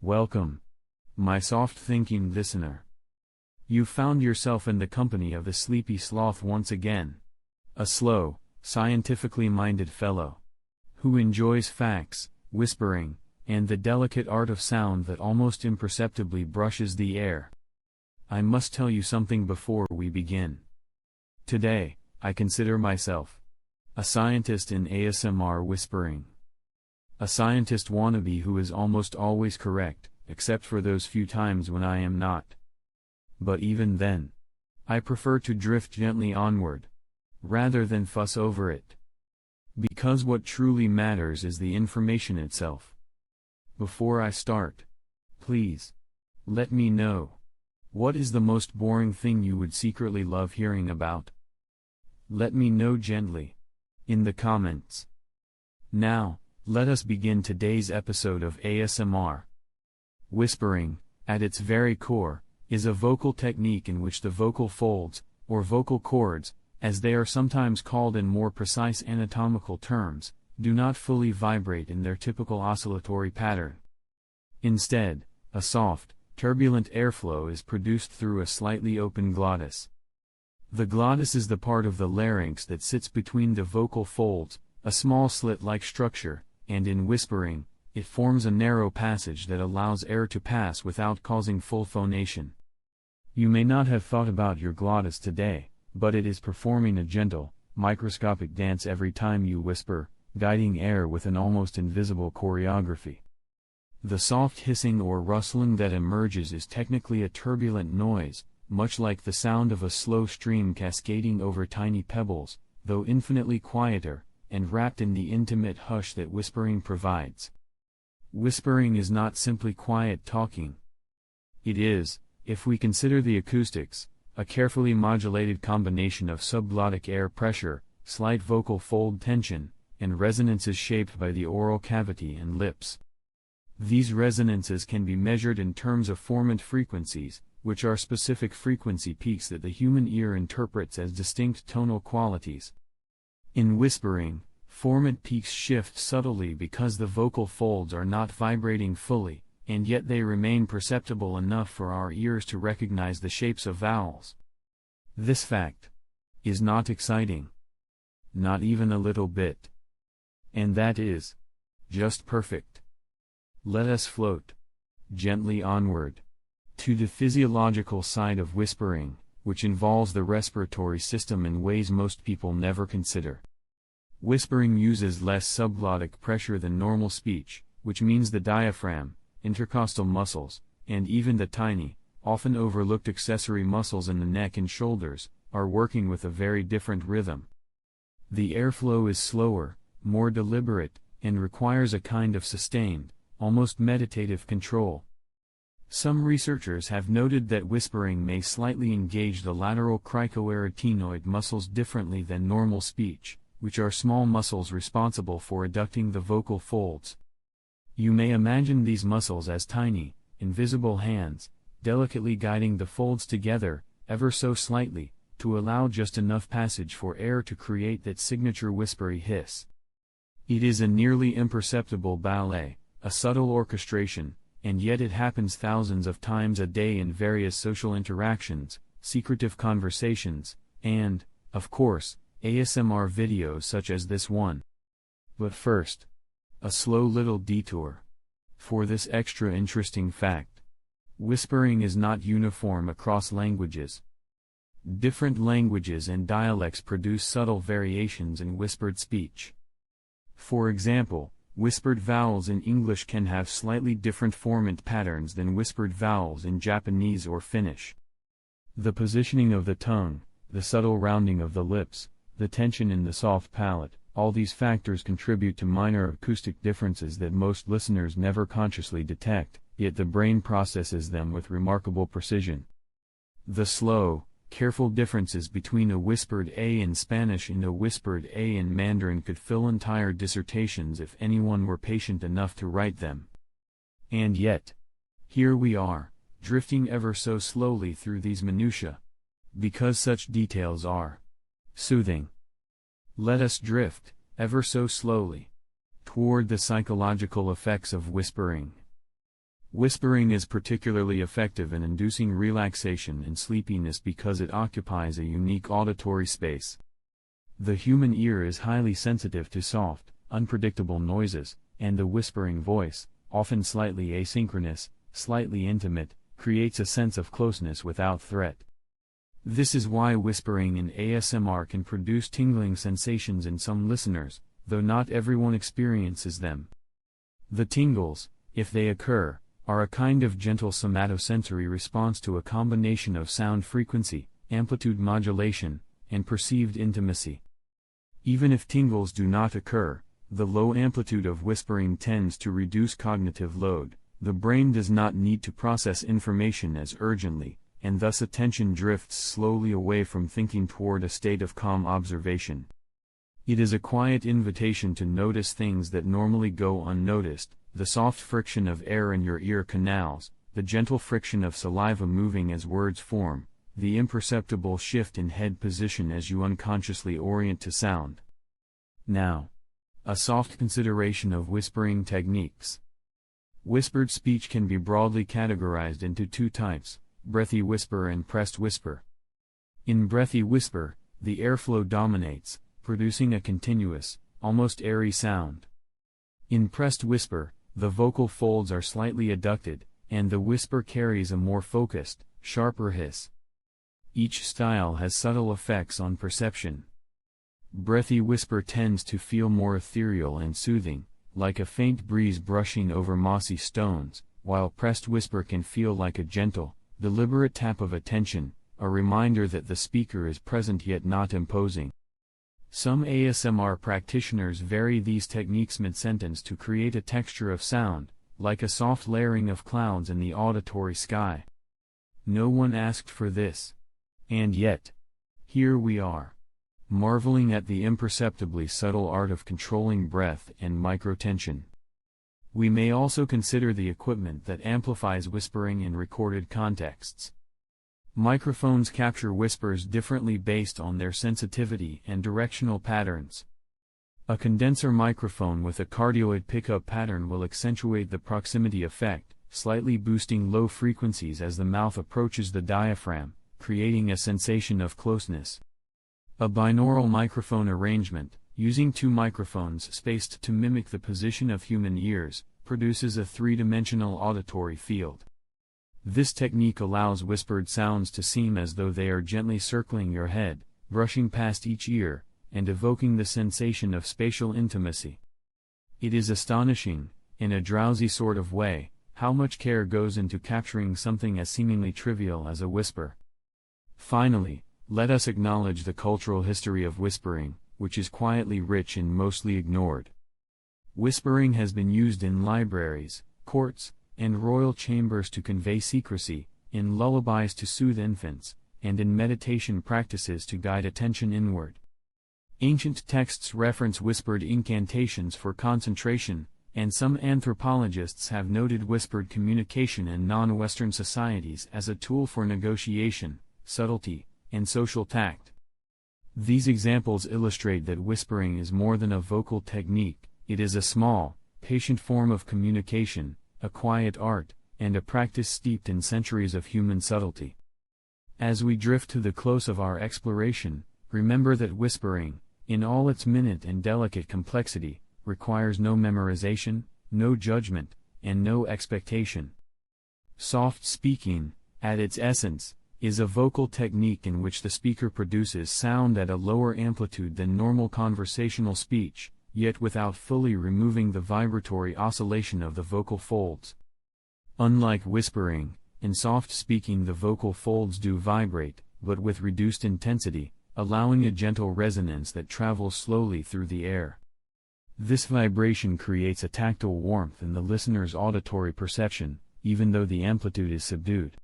Welcome, my soft-thinking listener. You found yourself in the company of the Sleepy Sloth once again. A slow, scientifically minded fellow, who enjoys facts, whispering, and the delicate art of sound that almost imperceptibly brushes the air. I must tell you something before we begin. Today, I consider myself a scientist in ASMR whispering. A scientist wannabe who is almost always correct, except for those few times when I am not. But even then, I prefer to drift gently onward, rather than fuss over it. Because what truly matters is the information itself. Before I start, please, let me know, what is the most boring thing you would secretly love hearing about? Let me know gently, in the comments. Now, let us begin today's episode of ASMR. Whispering, at its very core, is a vocal technique in which the vocal folds, or vocal cords, as they are sometimes called in more precise anatomical terms, do not fully vibrate in their typical oscillatory pattern. Instead, a soft, turbulent airflow is produced through a slightly open glottis. The glottis is the part of the larynx that sits between the vocal folds, a small slit-like structure, and in whispering, it forms a narrow passage that allows air to pass without causing full phonation. You may not have thought about your glottis today, but it is performing a gentle, microscopic dance every time you whisper, guiding air with an almost invisible choreography. The soft hissing or rustling that emerges is technically a turbulent noise, much like the sound of a slow stream cascading over tiny pebbles, though infinitely quieter, and wrapped in the intimate hush that whispering provides. Whispering is not simply quiet talking. It is, if we consider the acoustics, a carefully modulated combination of subglottic air pressure, slight vocal fold tension, and resonances shaped by the oral cavity and lips. These resonances can be measured in terms of formant frequencies, which are specific frequency peaks that the human ear interprets as distinct tonal qualities. In whispering, formant peaks shift subtly because the vocal folds are not vibrating fully, and yet they remain perceptible enough for our ears to recognize the shapes of vowels. This fact is not exciting. Not even a little bit. And that is just perfect. Let us float gently onward to the physiological side of whispering, which involves the respiratory system in ways most people never consider. Whispering uses less subglottic pressure than normal speech, which means the diaphragm, intercostal muscles, and even the tiny, often overlooked accessory muscles in the neck and shoulders, are working with a very different rhythm. The airflow is slower, more deliberate, and requires a kind of sustained, almost meditative control. Some researchers have noted that whispering may slightly engage the lateral cricoarytenoid muscles differently than normal speech, which are small muscles responsible for adducting the vocal folds. You may imagine these muscles as tiny, invisible hands, delicately guiding the folds together, ever so slightly, to allow just enough passage for air to create that signature whispery hiss. It is a nearly imperceptible ballet, a subtle orchestration, and yet it happens thousands of times a day in various social interactions, secretive conversations, and, of course, ASMR videos such as this one. But first, a slow little detour for this extra interesting fact. Whispering is not uniform across languages. Different languages and dialects produce subtle variations in whispered speech. For example, whispered vowels in English can have slightly different formant patterns than whispered vowels in Japanese or Finnish. The positioning of the tongue, the subtle rounding of the lips, the tension in the soft palate, all these factors contribute to minor acoustic differences that most listeners never consciously detect, yet the brain processes them with remarkable precision. The slow, careful differences between a whispered A in Spanish and a whispered A in Mandarin could fill entire dissertations if anyone were patient enough to write them. And yet, here we are, drifting ever so slowly through these minutiae, because such details are soothing. Let us drift, ever so slowly, toward the psychological effects of whispering. Whispering is particularly effective in inducing relaxation and sleepiness because it occupies a unique auditory space. The human ear is highly sensitive to soft, unpredictable noises, and the whispering voice, often slightly asynchronous, slightly intimate, creates a sense of closeness without threat. This is why whispering in ASMR can produce tingling sensations in some listeners, though not everyone experiences them. The tingles, if they occur, are a kind of gentle somatosensory response to a combination of sound frequency, amplitude modulation, and perceived intimacy. Even if tingles do not occur, the low amplitude of whispering tends to reduce cognitive load. The brain does not need to process information as urgently, and thus attention drifts slowly away from thinking toward a state of calm observation. It is a quiet invitation to notice things that normally go unnoticed, the soft friction of air in your ear canals, the gentle friction of saliva moving as words form, the imperceptible shift in head position as you unconsciously orient to sound. Now, a soft consideration of whispering techniques. Whispered speech can be broadly categorized into two types: breathy whisper and pressed whisper. In breathy whisper, the airflow dominates, producing a continuous, almost airy sound. In pressed whisper, the vocal folds are slightly adducted, and the whisper carries a more focused, sharper hiss. Each style has subtle effects on perception. Breathy whisper tends to feel more ethereal and soothing, like a faint breeze brushing over mossy stones, while pressed whisper can feel like a gentle, deliberate tap of attention, a reminder that the speaker is present yet not imposing. Some ASMR practitioners vary these techniques mid-sentence to create a texture of sound, like a soft layering of clouds in the auditory sky. No one asked for this. And yet, here we are, marveling at the imperceptibly subtle art of controlling breath and microtension. We may also consider the equipment that amplifies whispering in recorded contexts. Microphones capture whispers differently based on their sensitivity and directional patterns. A condenser microphone with a cardioid pickup pattern will accentuate the proximity effect, slightly boosting low frequencies as the mouth approaches the diaphragm, creating a sensation of closeness. A binaural microphone arrangement, using two microphones spaced to mimic the position of human ears, produces a three-dimensional auditory field. This technique allows whispered sounds to seem as though they are gently circling your head, brushing past each ear, and evoking the sensation of spatial intimacy. It is astonishing, in a drowsy sort of way, how much care goes into capturing something as seemingly trivial as a whisper. Finally, let us acknowledge the cultural history of whispering, which is quietly rich and mostly ignored. Whispering has been used in libraries, courts, and royal chambers to convey secrecy, in lullabies to soothe infants, and in meditation practices to guide attention inward. Ancient texts reference whispered incantations for concentration, and some anthropologists have noted whispered communication in non-Western societies as a tool for negotiation, subtlety, and social tact. These examples illustrate that whispering is more than a vocal technique, it is a small, patient form of communication, a quiet art, and a practice steeped in centuries of human subtlety. As we drift to the close of our exploration, remember that whispering, in all its minute and delicate complexity, requires no memorization, no judgment, and no expectation. Soft speaking, at its essence, is a vocal technique in which the speaker produces sound at a lower amplitude than normal conversational speech, yet without fully removing the vibratory oscillation of the vocal folds. Unlike whispering, in soft speaking the vocal folds do vibrate, but with reduced intensity, allowing a gentle resonance that travels slowly through the air. This vibration creates a tactile warmth in the listener's auditory perception, even though the amplitude is subdued.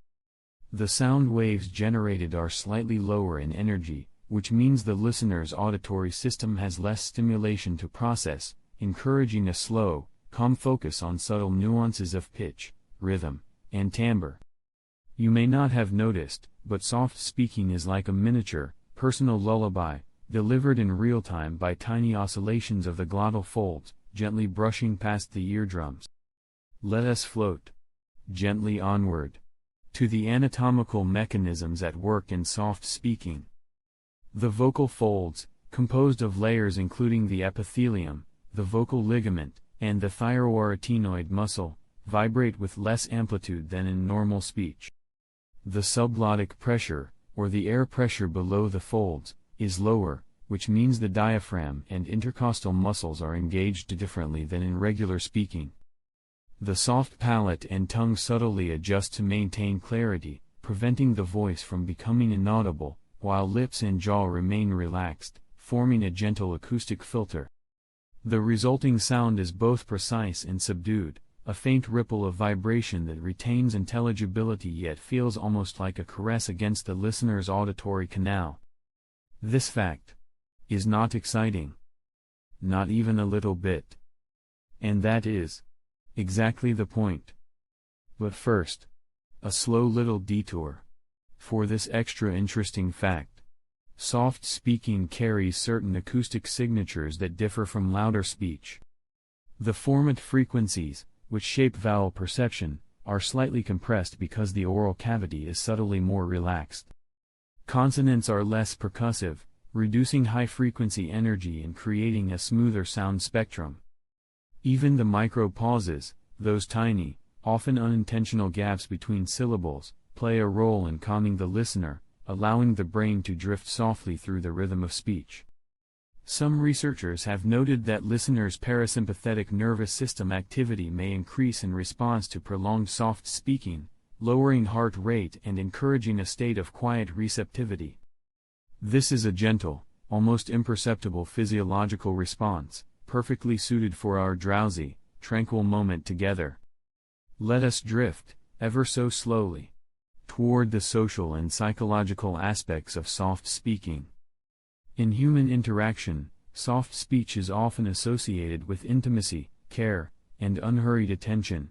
The sound waves generated are slightly lower in energy, which means the listener's auditory system has less stimulation to process, encouraging a slow, calm focus on subtle nuances of pitch, rhythm, and timbre. You may not have noticed, but soft speaking is like a miniature, personal lullaby, delivered in real time by tiny oscillations of the glottal folds, gently brushing past the eardrums. Let us float. gently onward, to the anatomical mechanisms at work in soft speaking. The vocal folds, composed of layers including the epithelium, the vocal ligament, and the thyroarytenoid muscle, vibrate with less amplitude than in normal speech. The subglottic pressure, or the air pressure below the folds, is lower, which means the diaphragm and intercostal muscles are engaged differently than in regular speaking. The soft palate and tongue subtly adjust to maintain clarity, preventing the voice from becoming inaudible, while lips and jaw remain relaxed, forming a gentle acoustic filter. The resulting sound is both precise and subdued, a faint ripple of vibration that retains intelligibility yet feels almost like a caress against the listener's auditory canal. This fact is not exciting. Not even a little bit. And that is exactly the point. But first, a slow little detour. For this extra interesting fact, soft speaking carries certain acoustic signatures that differ from louder speech. The formant frequencies, which shape vowel perception, are slightly compressed because the oral cavity is subtly more relaxed. Consonants are less percussive, reducing high-frequency energy and creating a smoother sound spectrum. Even the micro-pauses, those tiny, often unintentional gaps between syllables, play a role in calming the listener, allowing the brain to drift softly through the rhythm of speech. Some researchers have noted that listeners' parasympathetic nervous system activity may increase in response to prolonged soft speaking, lowering heart rate and encouraging a state of quiet receptivity. This is a gentle, almost imperceptible physiological response, perfectly suited for our drowsy, tranquil moment together. Let us drift, ever so slowly, toward the social and psychological aspects of soft speaking. In human interaction, soft speech is often associated with intimacy, care, and unhurried attention.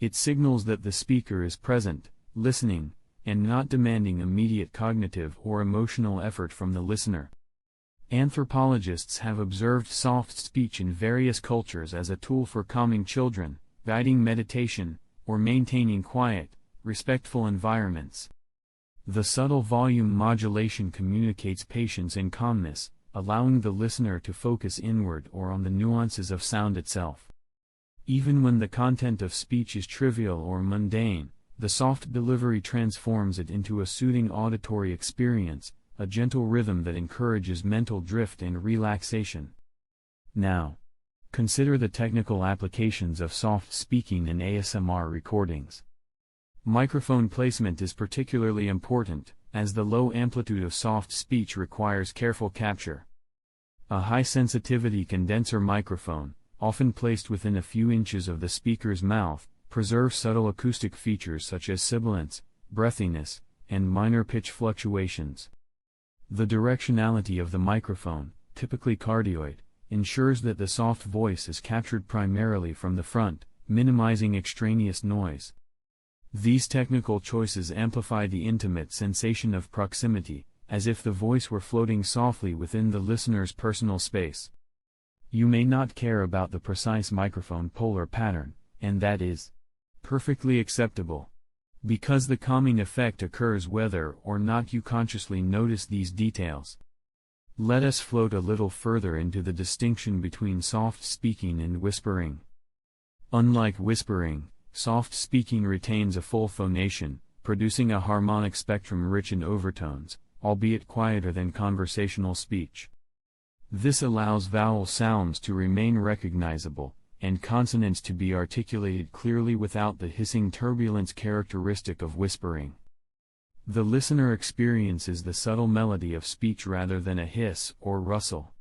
It signals that the speaker is present, listening, and not demanding immediate cognitive or emotional effort from the listener. Anthropologists have observed soft speech in various cultures as a tool for calming children, guiding meditation, or maintaining quiet, respectful environments. The subtle volume modulation communicates patience and calmness, allowing the listener to focus inward or on the nuances of sound itself. Even when the content of speech is trivial or mundane, the soft delivery transforms it into a soothing auditory experience, a gentle rhythm that encourages mental drift and relaxation. Now, consider the technical applications of soft speaking in ASMR recordings. Microphone placement is particularly important, as the low amplitude of soft speech requires careful capture. A high-sensitivity condenser microphone, often placed within a few inches of the speaker's mouth, preserves subtle acoustic features such as sibilance, breathiness, and minor pitch fluctuations. The directionality of the microphone, typically cardioid, ensures that the soft voice is captured primarily from the front, minimizing extraneous noise. These technical choices amplify the intimate sensation of proximity, as if the voice were floating softly within the listener's personal space. You may not care about the precise microphone polar pattern, and that is perfectly acceptable, because the calming effect occurs whether or not you consciously notice these details. Let us float a little further into the distinction between soft speaking and whispering. Unlike whispering, soft speaking retains a full phonation, producing a harmonic spectrum rich in overtones, albeit quieter than conversational speech. This allows vowel sounds to remain recognizable, and consonants to be articulated clearly without the hissing turbulence characteristic of whispering. The listener experiences the subtle melody of speech rather than a hiss or rustle.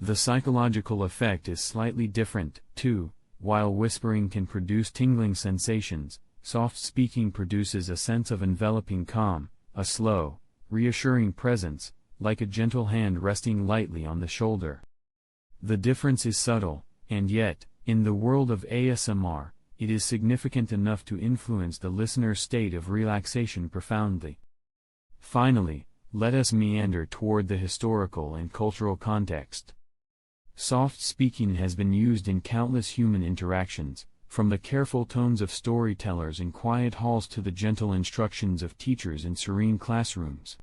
The psychological effect is slightly different, too. While whispering can produce tingling sensations, soft speaking produces a sense of enveloping calm, a slow, reassuring presence, like a gentle hand resting lightly on the shoulder. The difference is subtle, and yet, in the world of ASMR, it is significant enough to influence the listener's state of relaxation profoundly. Finally, let us meander toward the historical and cultural context. Soft speaking has been used in countless human interactions, from the careful tones of storytellers in quiet halls to the gentle instructions of teachers in serene classrooms.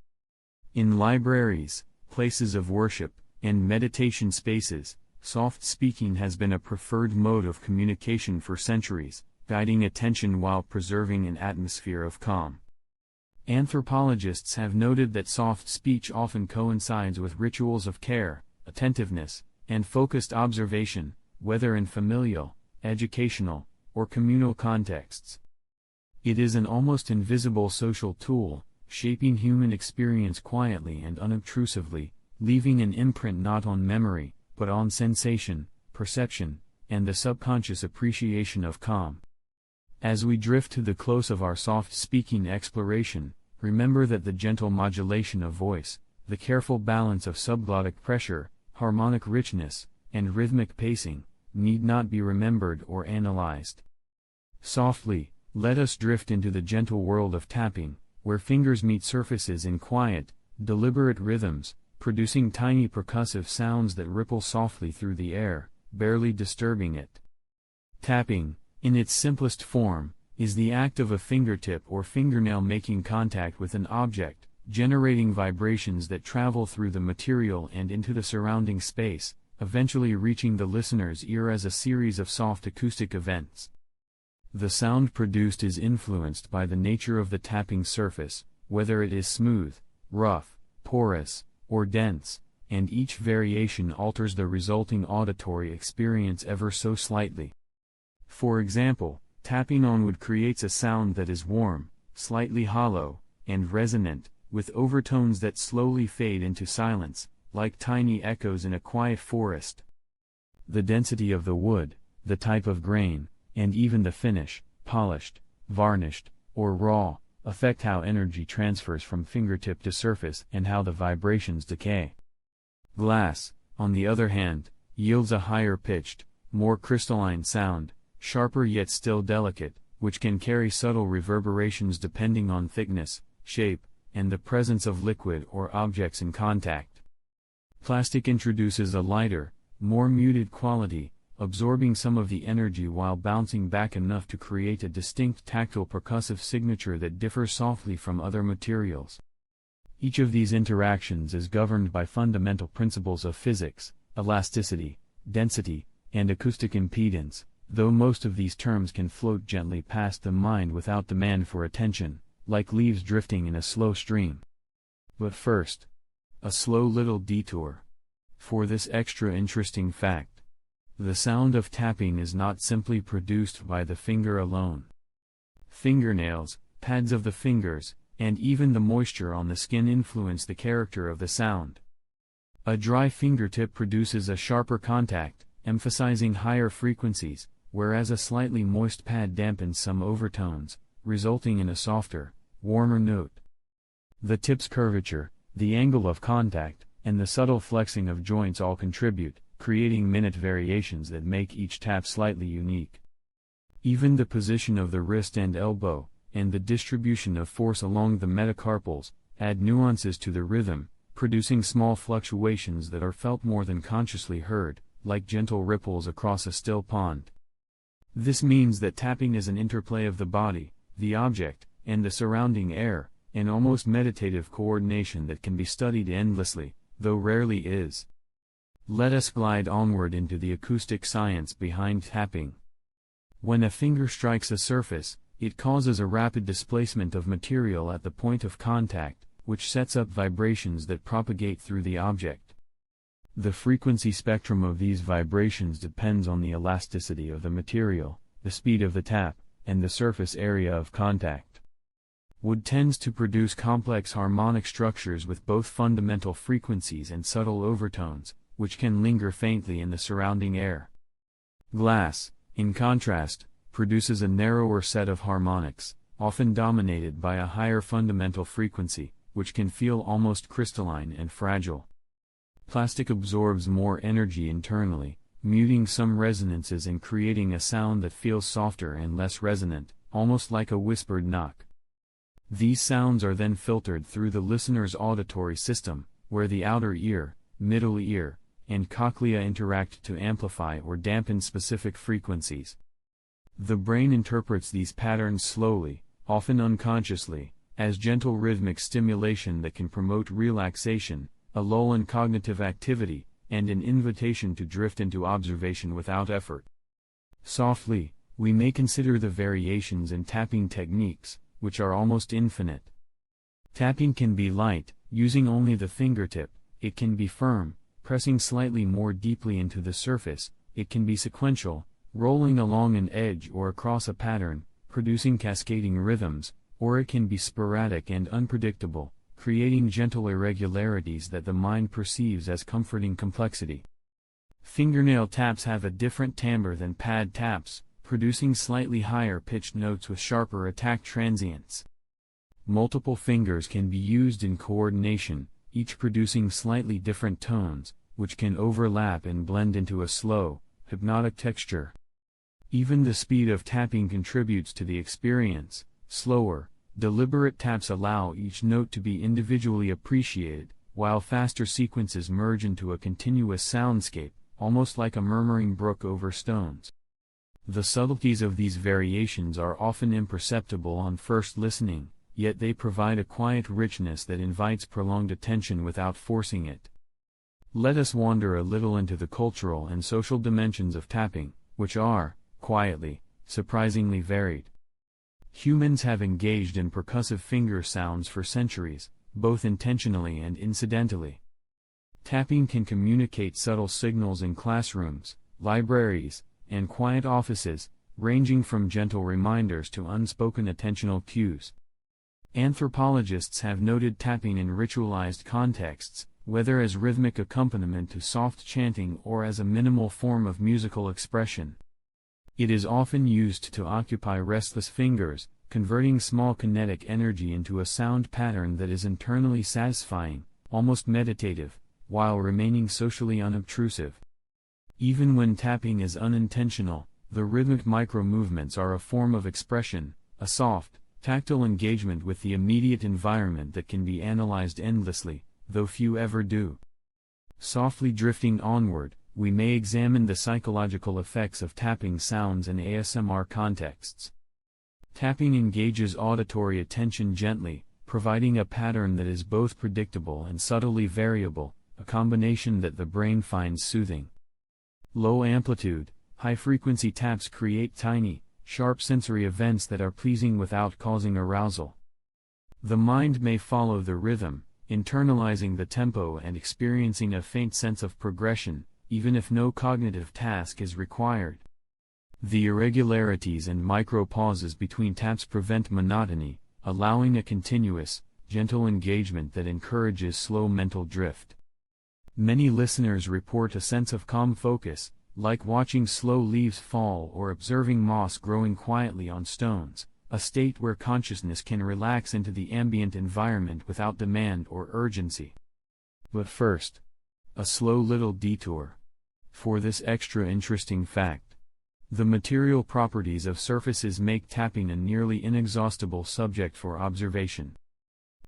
In libraries, places of worship, and meditation spaces, soft speaking has been a preferred mode of communication for centuries, guiding attention while preserving an atmosphere of calm. Anthropologists have noted that soft speech often coincides with rituals of care, attentiveness, and focused observation, whether in familial, educational, or communal contexts. It is an almost invisible social tool, shaping human experience quietly and unobtrusively, leaving an imprint not on memory, but on sensation, perception, and the subconscious appreciation of calm. As we drift to the close of our soft-speaking exploration, remember that the gentle modulation of voice, the careful balance of subglottic pressure, harmonic richness, and rhythmic pacing, need not be remembered or analyzed. Softly, let us drift into the gentle world of tapping, where fingers meet surfaces in quiet, deliberate rhythms, producing tiny percussive sounds that ripple softly through the air, barely disturbing it. Tapping, in its simplest form, is the act of a fingertip or fingernail making contact with an object, generating vibrations that travel through the material and into the surrounding space, eventually reaching the listener's ear as a series of soft acoustic events. The sound produced is influenced by the nature of the tapping surface, whether it is smooth, rough, porous, or dense, and each variation alters the resulting auditory experience ever so slightly. For example, tapping on wood creates a sound that is warm, slightly hollow, and resonant, with overtones that slowly fade into silence, like tiny echoes in a quiet forest. The density of the wood, the type of grain, and even the finish, polished, varnished, or raw, affect how energy transfers from fingertip to surface and how the vibrations decay. Glass, on the other hand, yields a higher pitched, more crystalline sound, sharper yet still delicate, which can carry subtle reverberations depending on thickness, shape, and the presence of liquid or objects in contact. Plastic introduces a lighter, more muted quality, absorbing some of the energy while bouncing back enough to create a distinct tactile percussive signature that differs softly from other materials. Each of these interactions is governed by fundamental principles of physics, elasticity, density, and acoustic impedance, though most of these terms can float gently past the mind without demand for attention, like leaves drifting in a slow stream. But first, a slow little detour. For this extra interesting fact, the sound of tapping is not simply produced by the finger alone. Fingernails, pads of the fingers, and even the moisture on the skin influence the character of the sound. A dry fingertip produces a sharper contact, emphasizing higher frequencies, whereas a slightly moist pad dampens some overtones, resulting in a softer, warmer note. The tip's curvature, the angle of contact, and the subtle flexing of joints all contribute, creating minute variations that make each tap slightly unique. Even the position of the wrist and elbow, and the distribution of force along the metacarpals, add nuances to the rhythm, producing small fluctuations that are felt more than consciously heard, like gentle ripples across a still pond. This means that tapping is an interplay of the body, the object, and the surrounding air, an almost meditative coordination that can be studied endlessly, though rarely is. Let us glide onward into the acoustic science behind tapping. When a finger strikes a surface, it causes a rapid displacement of material at the point of contact, which sets up vibrations that propagate through the object. The frequency spectrum of these vibrations depends on the elasticity of the material, the speed of the tap, and the surface area of contact. Wood tends to produce complex harmonic structures with both fundamental frequencies and subtle overtones, which can linger faintly in the surrounding air. Glass, in contrast, produces a narrower set of harmonics, often dominated by a higher fundamental frequency, which can feel almost crystalline and fragile. Plastic absorbs more energy internally, muting some resonances and creating a sound that feels softer and less resonant, almost like a whispered knock. These sounds are then filtered through the listener's auditory system, where the outer ear, middle ear, and cochlea interact to amplify or dampen specific frequencies. The brain interprets these patterns slowly, often unconsciously, as gentle rhythmic stimulation that can promote relaxation, a lull in cognitive activity, and an invitation to drift into observation without effort. Softly, we may consider the variations in tapping techniques, which are almost infinite. Tapping can be light, using only the fingertip; it can be firm, pressing slightly more deeply into the surface; it can be sequential, rolling along an edge or across a pattern, producing cascading rhythms; or it can be sporadic and unpredictable, creating gentle irregularities that the mind perceives as comforting complexity. Fingernail taps have a different timbre than pad taps, producing slightly higher pitched notes with sharper attack transients. Multiple fingers can be used in coordination, each producing slightly different tones, which can overlap and blend into a slow, hypnotic texture. Even the speed of tapping contributes to the experience. Slower, deliberate taps allow each note to be individually appreciated, while faster sequences merge into a continuous soundscape, almost like a murmuring brook over stones. The subtleties of these variations are often imperceptible on first listening, yet they provide a quiet richness that invites prolonged attention without forcing it. Let us wander a little into the cultural and social dimensions of tapping, which are, quietly, surprisingly varied. Humans have engaged in percussive finger sounds for centuries, both intentionally and incidentally. Tapping can communicate subtle signals in classrooms, libraries, and quiet offices, ranging from gentle reminders to unspoken attentional cues. Anthropologists have noted tapping in ritualized contexts, whether as rhythmic accompaniment to soft chanting or as a minimal form of musical expression. It is often used to occupy restless fingers, converting small kinetic energy into a sound pattern that is internally satisfying, almost meditative, while remaining socially unobtrusive. Even when tapping is unintentional, the rhythmic micro-movements are a form of expression, a soft, tactile engagement with the immediate environment that can be analyzed endlessly, though few ever do. Softly drifting onward, we may examine the psychological effects of tapping sounds in ASMR contexts. Tapping engages auditory attention gently, providing a pattern that is both predictable and subtly variable, a combination that the brain finds soothing. Low amplitude, high-frequency taps create tiny, sharp sensory events that are pleasing without causing arousal. The mind may follow the rhythm, internalizing the tempo and experiencing a faint sense of progression, even if no cognitive task is required. The irregularities and micro-pauses between taps prevent monotony, allowing a continuous, gentle engagement that encourages slow mental drift. Many listeners report a sense of calm focus, like watching slow leaves fall or observing moss growing quietly on stones, a state where consciousness can relax into the ambient environment without demand or urgency. But first, a slow little detour. For this extra interesting fact. The material properties of surfaces make tapping a nearly inexhaustible subject for observation.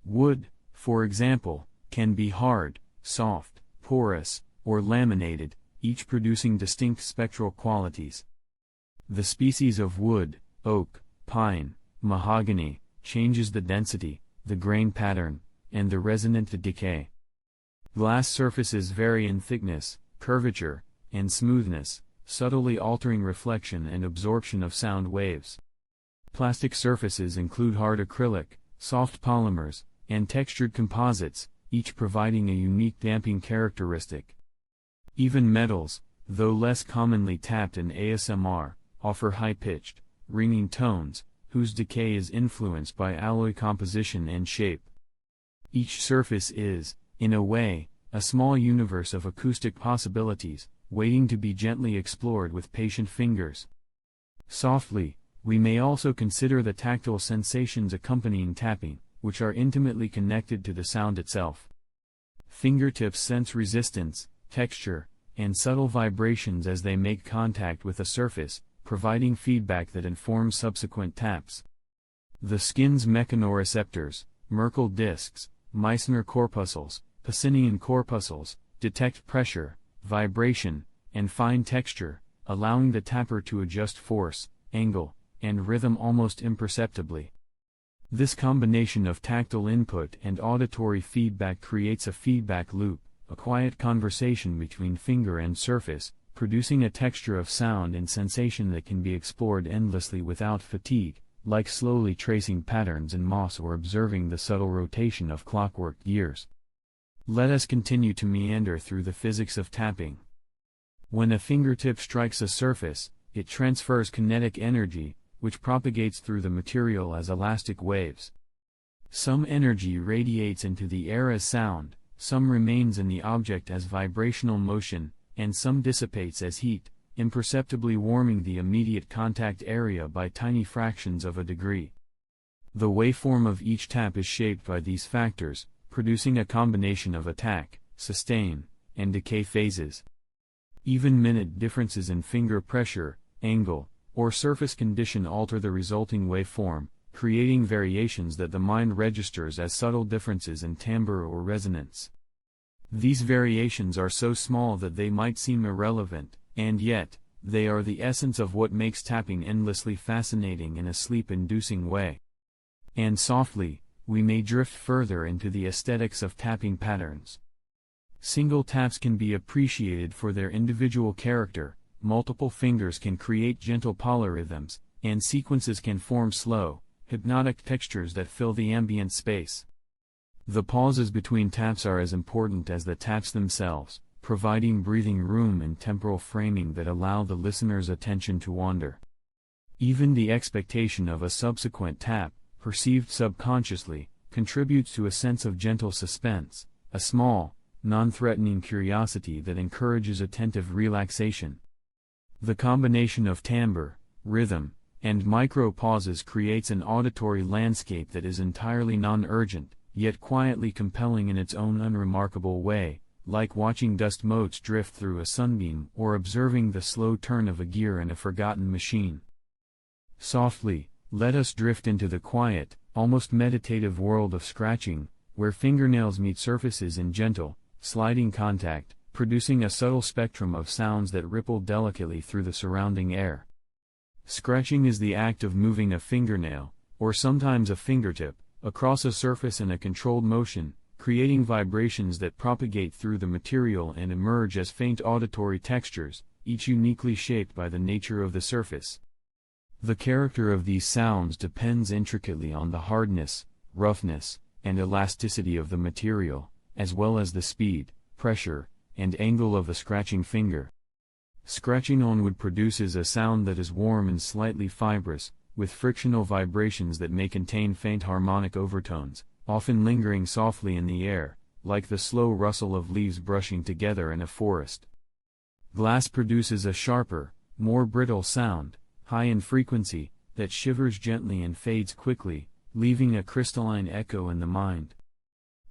Wood, for example, can be hard, soft, porous, or laminated, each producing distinct spectral qualities. The species of wood, oak, pine, mahogany, changes the density, the grain pattern, and the resonant decay. Glass surfaces vary in thickness, curvature, and smoothness, subtly altering reflection and absorption of sound waves. Plastic surfaces include hard acrylic, soft polymers, and textured composites, each providing a unique damping characteristic. Even metals, though less commonly tapped in ASMR, offer high-pitched, ringing tones, whose decay is influenced by alloy composition and shape. Each surface is, in a way, a small universe of acoustic possibilities, waiting to be gently explored with patient fingers. Softly, we may also consider the tactile sensations accompanying tapping, which are intimately connected to the sound itself. Fingertips sense resistance, texture, and subtle vibrations as they make contact with a surface, providing feedback that informs subsequent taps. The skin's mechanoreceptors, Merkel discs, Meissner corpuscles, Pacinian corpuscles, detect pressure, vibration, and fine texture, allowing the tapper to adjust force, angle, and rhythm almost imperceptibly. This combination of tactile input and auditory feedback creates a feedback loop, a quiet conversation between finger and surface, producing a texture of sound and sensation that can be explored endlessly without fatigue, like slowly tracing patterns in moss or observing the subtle rotation of clockwork gears. Let us continue to meander through the physics of tapping. When a fingertip strikes a surface, it transfers kinetic energy, which propagates through the material as elastic waves. Some energy radiates into the air as sound, some remains in the object as vibrational motion, and some dissipates as heat, imperceptibly warming the immediate contact area by tiny fractions of a degree. The waveform of each tap is shaped by these factors, producing a combination of attack, sustain, and decay phases. Even minute differences in finger pressure, angle, or surface condition alter the resulting waveform, creating variations that the mind registers as subtle differences in timbre or resonance. These variations are so small that they might seem irrelevant, and yet, they are the essence of what makes tapping endlessly fascinating in a sleep-inducing way. And softly, we may drift further into the aesthetics of tapping patterns. Single taps can be appreciated for their individual character, multiple fingers can create gentle polyrhythms, and sequences can form slow, hypnotic textures that fill the ambient space. The pauses between taps are as important as the taps themselves, providing breathing room and temporal framing that allow the listener's attention to wander. Even the expectation of a subsequent tap, perceived subconsciously, contributes to a sense of gentle suspense, a small, non-threatening curiosity that encourages attentive relaxation. The combination of timbre, rhythm, and micro-pauses creates an auditory landscape that is entirely non-urgent, yet quietly compelling in its own unremarkable way, like watching dust motes drift through a sunbeam or observing the slow turn of a gear in a forgotten machine. Softly, let us drift into the quiet, almost meditative world of scratching, where fingernails meet surfaces in gentle, sliding contact, producing a subtle spectrum of sounds that ripple delicately through the surrounding air. Scratching is the act of moving a fingernail, or sometimes a fingertip, across a surface in a controlled motion, creating vibrations that propagate through the material and emerge as faint auditory textures, each uniquely shaped by the nature of the surface. The character of these sounds depends intricately on the hardness, roughness, and elasticity of the material, as well as the speed, pressure, and angle of the scratching finger. Scratching on wood produces a sound that is warm and slightly fibrous, with frictional vibrations that may contain faint harmonic overtones, often lingering softly in the air, like the slow rustle of leaves brushing together in a forest. Glass produces a sharper, more brittle sound, high in frequency, that shivers gently and fades quickly, leaving a crystalline echo in the mind.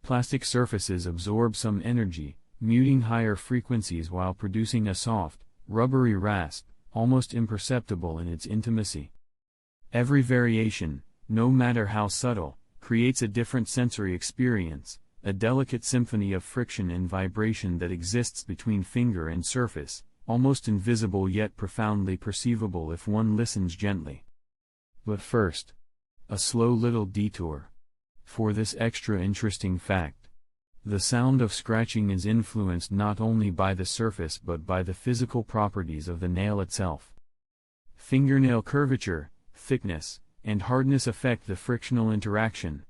Plastic surfaces absorb some energy, muting higher frequencies while producing a soft, rubbery rasp, almost imperceptible in its intimacy. Every variation, no matter how subtle, creates a different sensory experience, a delicate symphony of friction and vibration that exists between finger and surface, almost invisible yet profoundly perceivable if one listens gently. But first, a slow little detour. For this extra interesting fact. The sound of scratching is influenced not only by the surface but by the physical properties of the nail itself. Fingernail curvature, thickness, and hardness affect the frictional interaction.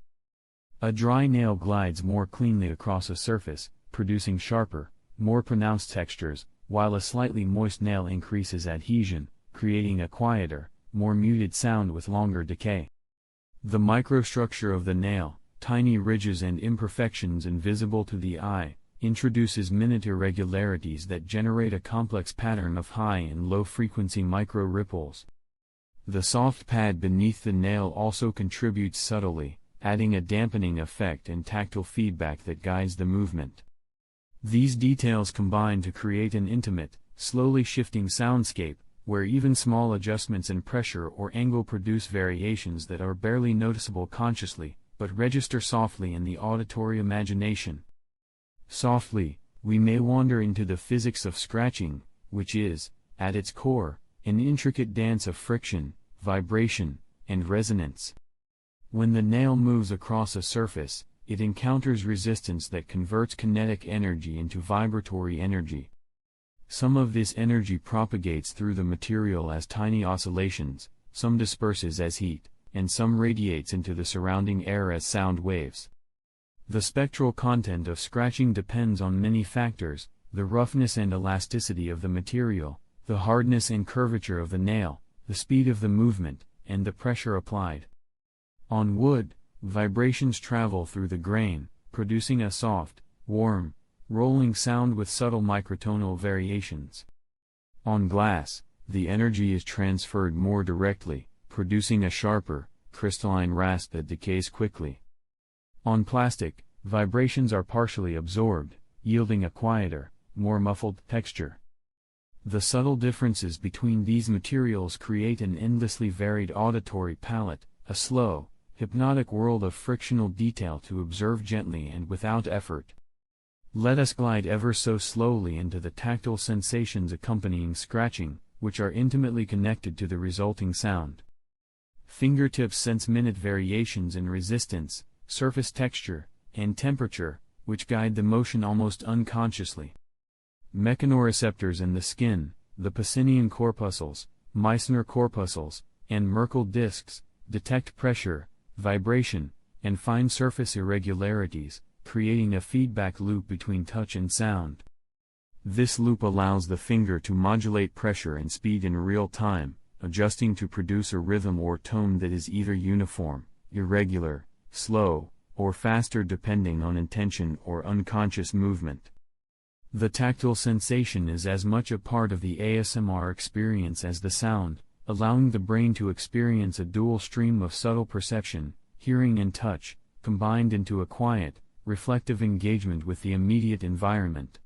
A dry nail glides more cleanly across a surface, producing sharper, more pronounced textures, while a slightly moist nail increases adhesion, creating a quieter, more muted sound with longer decay. The microstructure of the nail, tiny ridges and imperfections invisible to the eye, introduces minute irregularities that generate a complex pattern of high and low frequency micro-ripples. The soft pad beneath the nail also contributes subtly, adding a dampening effect and tactile feedback that guides the movement. These details combine to create an intimate, slowly shifting soundscape, where even small adjustments in pressure or angle produce variations that are barely noticeable consciously, but register softly in the auditory imagination. Softly, we may wander into the physics of scratching, which is, at its core, an intricate dance of friction, vibration, and resonance. When the nail moves across a surface, it encounters resistance that converts kinetic energy into vibratory energy. Some of this energy propagates through the material as tiny oscillations, some disperses as heat, and some radiates into the surrounding air as sound waves. The spectral content of scratching depends on many factors: the roughness and elasticity of the material, the hardness and curvature of the nail, the speed of the movement, and the pressure applied. On wood, vibrations travel through the grain, producing a soft, warm, rolling sound with subtle microtonal variations. On glass, the energy is transferred more directly, producing a sharper, crystalline rasp that decays quickly. On plastic, vibrations are partially absorbed, yielding a quieter, more muffled texture. The subtle differences between these materials create an endlessly varied auditory palette, a slow, hypnotic world of frictional detail to observe gently and without effort. Let us glide ever so slowly into the tactile sensations accompanying scratching, which are intimately connected to the resulting sound. Fingertips sense minute variations in resistance, surface texture, and temperature, which guide the motion almost unconsciously. Mechanoreceptors in the skin, the Pacinian corpuscles, Meissner corpuscles, and Merkel discs, detect pressure, vibration, and fine surface irregularities, creating a feedback loop between touch and sound. This loop allows the finger to modulate pressure and speed in real time, adjusting to produce a rhythm or tone that is either uniform, irregular, slow, or faster depending on intention or unconscious movement. The tactile sensation is as much a part of the ASMR experience as the sound, allowing the brain to experience a dual stream of subtle perception, hearing and touch, combined into a quiet, reflective engagement with the immediate environment.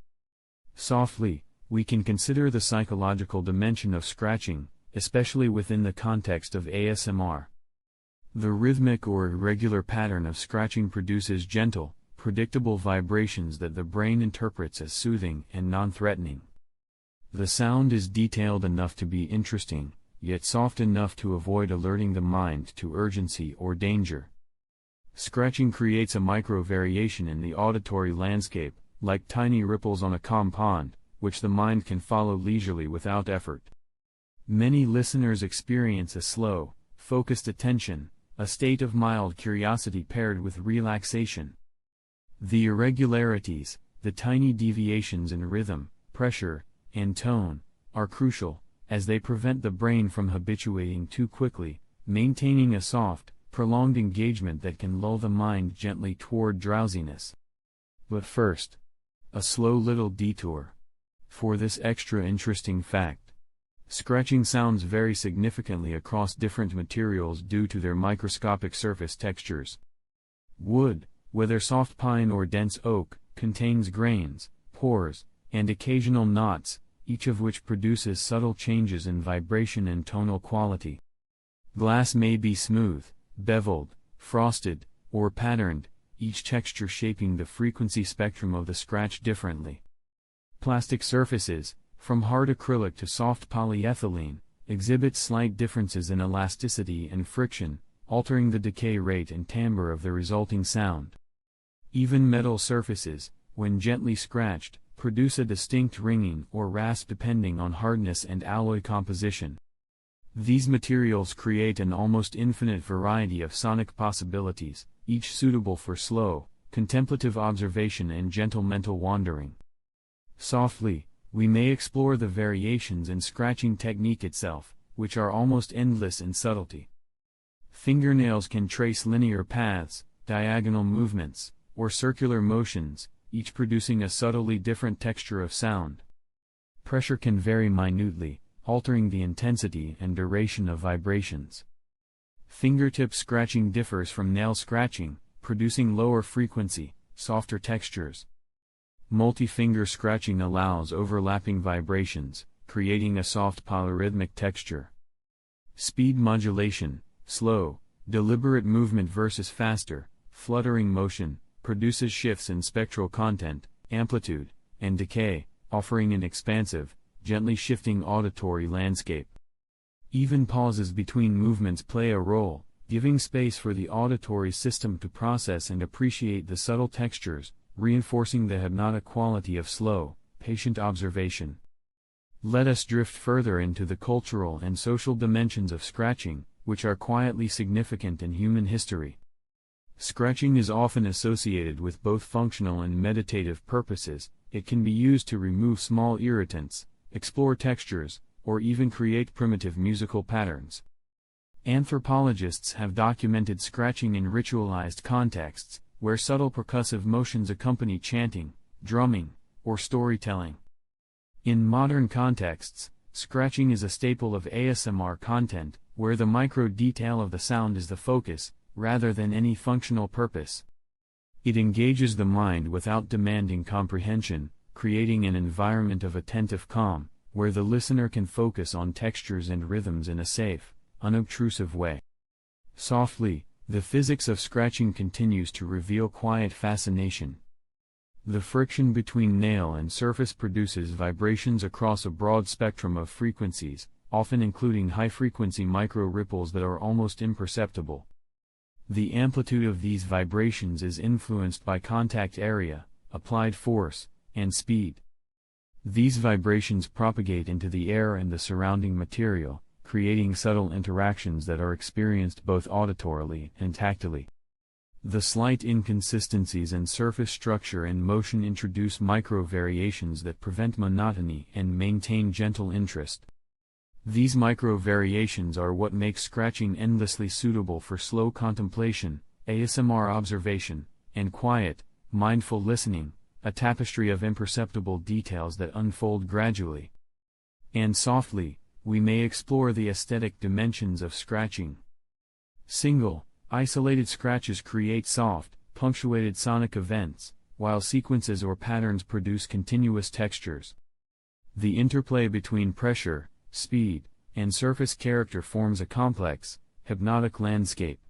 Softly, we can consider the psychological dimension of scratching, especially within the context of ASMR. The rhythmic or irregular pattern of scratching produces gentle, predictable vibrations that the brain interprets as soothing and non-threatening. The sound is detailed enough to be interesting, yet soft enough to avoid alerting the mind to urgency or danger. Scratching creates a micro-variation in the auditory landscape, like tiny ripples on a calm pond, which the mind can follow leisurely without effort. Many listeners experience a slow, focused attention, a state of mild curiosity paired with relaxation. The irregularities, the tiny deviations in rhythm, pressure, and tone, are crucial, as they prevent the brain from habituating too quickly, maintaining a soft, prolonged engagement that can lull the mind gently toward drowsiness. But first, a slow little detour. For this extra interesting fact, scratching sounds vary significantly across different materials due to their microscopic surface textures. Wood, whether soft pine or dense oak, contains grains, pores, and occasional knots, each of which produces subtle changes in vibration and tonal quality. Glass may be smooth, beveled, frosted, or patterned, each texture shaping the frequency spectrum of the scratch differently. Plastic surfaces, from hard acrylic to soft polyethylene, exhibit slight differences in elasticity and friction, altering the decay rate and timbre of the resulting sound. Even metal surfaces, when gently scratched, produce a distinct ringing or rasp depending on hardness and alloy composition. These materials create an almost infinite variety of sonic possibilities, each suitable for slow, contemplative observation and gentle mental wandering. Softly, we may explore the variations in scratching technique itself, which are almost endless in subtlety. Fingernails can trace linear paths, diagonal movements, or circular motions, each producing a subtly different texture of sound. Pressure can vary minutely, altering the intensity and duration of vibrations. Fingertip scratching differs from nail scratching, producing lower frequency, softer textures. Multi-finger scratching allows overlapping vibrations, creating a soft polyrhythmic texture. Speed modulation, slow, deliberate movement versus faster, fluttering motion, produces shifts in spectral content, amplitude, and decay, offering an expansive, gently shifting auditory landscape. Even pauses between movements play a role, giving space for the auditory system to process and appreciate the subtle textures, reinforcing the hypnotic quality of slow, patient observation. Let us drift further into the cultural and social dimensions of scratching, which are quietly significant in human history. Scratching is often associated with both functional and meditative purposes. It can be used to remove small irritants, explore textures, or even create primitive musical patterns. Anthropologists have documented scratching in ritualized contexts, where subtle percussive motions accompany chanting, drumming, or storytelling. In modern contexts, scratching is a staple of ASMR content, where the micro-detail of the sound is the focus, rather than any functional purpose. It engages the mind without demanding comprehension, creating an environment of attentive calm, where the listener can focus on textures and rhythms in a safe, unobtrusive way. Softly, the physics of scratching continues to reveal quiet fascination. The friction between nail and surface produces vibrations across a broad spectrum of frequencies, often including high-frequency micro-ripples that are almost imperceptible. The amplitude of these vibrations is influenced by contact area, applied force, and speed. These vibrations propagate into the air and the surrounding material, creating subtle interactions that are experienced both auditorily and tactilely. The slight inconsistencies in surface structure and motion introduce micro-variations that prevent monotony and maintain gentle interest. These micro-variations are what makes scratching endlessly suitable for slow contemplation, ASMR observation, and quiet, mindful listening, a tapestry of imperceptible details that unfold gradually. And softly, we may explore the aesthetic dimensions of scratching. Single, isolated scratches create soft, punctuated sonic events, while sequences or patterns produce continuous textures. The interplay between pressure, speed, and surface character forms a complex, hypnotic landscape.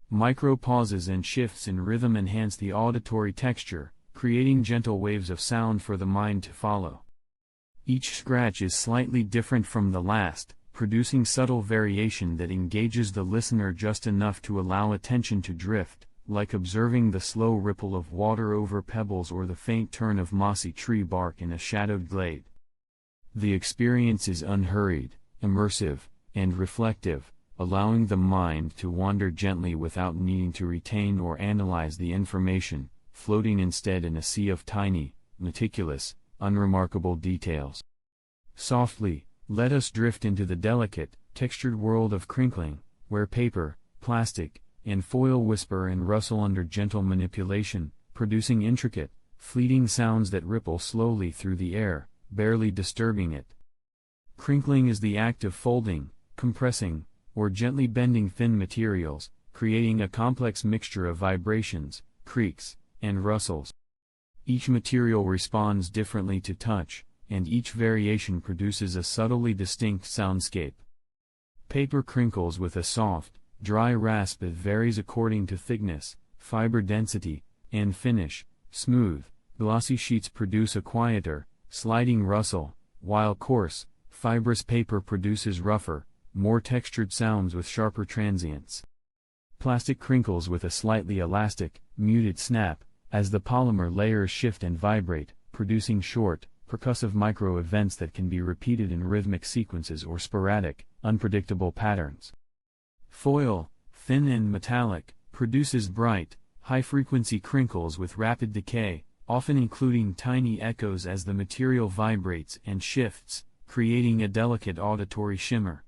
Micro-pauses and shifts in rhythm enhance the auditory texture, creating gentle waves of sound for the mind to follow. Each scratch is slightly different from the last, producing subtle variation that engages the listener just enough to allow attention to drift, like observing the slow ripple of water over pebbles or the faint turn of mossy tree bark in a shadowed glade. The experience is unhurried, immersive, and reflective, allowing the mind to wander gently without needing to retain or analyze the information, floating instead in a sea of tiny, meticulous, unremarkable details. Softly, let us drift into the delicate, textured world of crinkling, where paper, plastic, and foil whisper and rustle under gentle manipulation, producing intricate, fleeting sounds that ripple slowly through the air, barely disturbing it. Crinkling is the act of folding, compressing, or gently bending thin materials, creating a complex mixture of vibrations, creaks, and rustles. Each material responds differently to touch, and each variation produces a subtly distinct soundscape. Paper crinkles with a soft, dry rasp that varies according to thickness, fiber density, and finish. Smooth, glossy sheets produce a quieter, sliding rustle, while coarse, fibrous paper produces rougher, more textured sounds with sharper transients. Plastic crinkles with a slightly elastic, muted snap, as the polymer layers shift and vibrate, producing short, percussive micro-events that can be repeated in rhythmic sequences or sporadic, unpredictable patterns. Foil, thin and metallic, produces bright, high-frequency crinkles with rapid decay, often including tiny echoes as the material vibrates and shifts, creating a delicate auditory shimmer.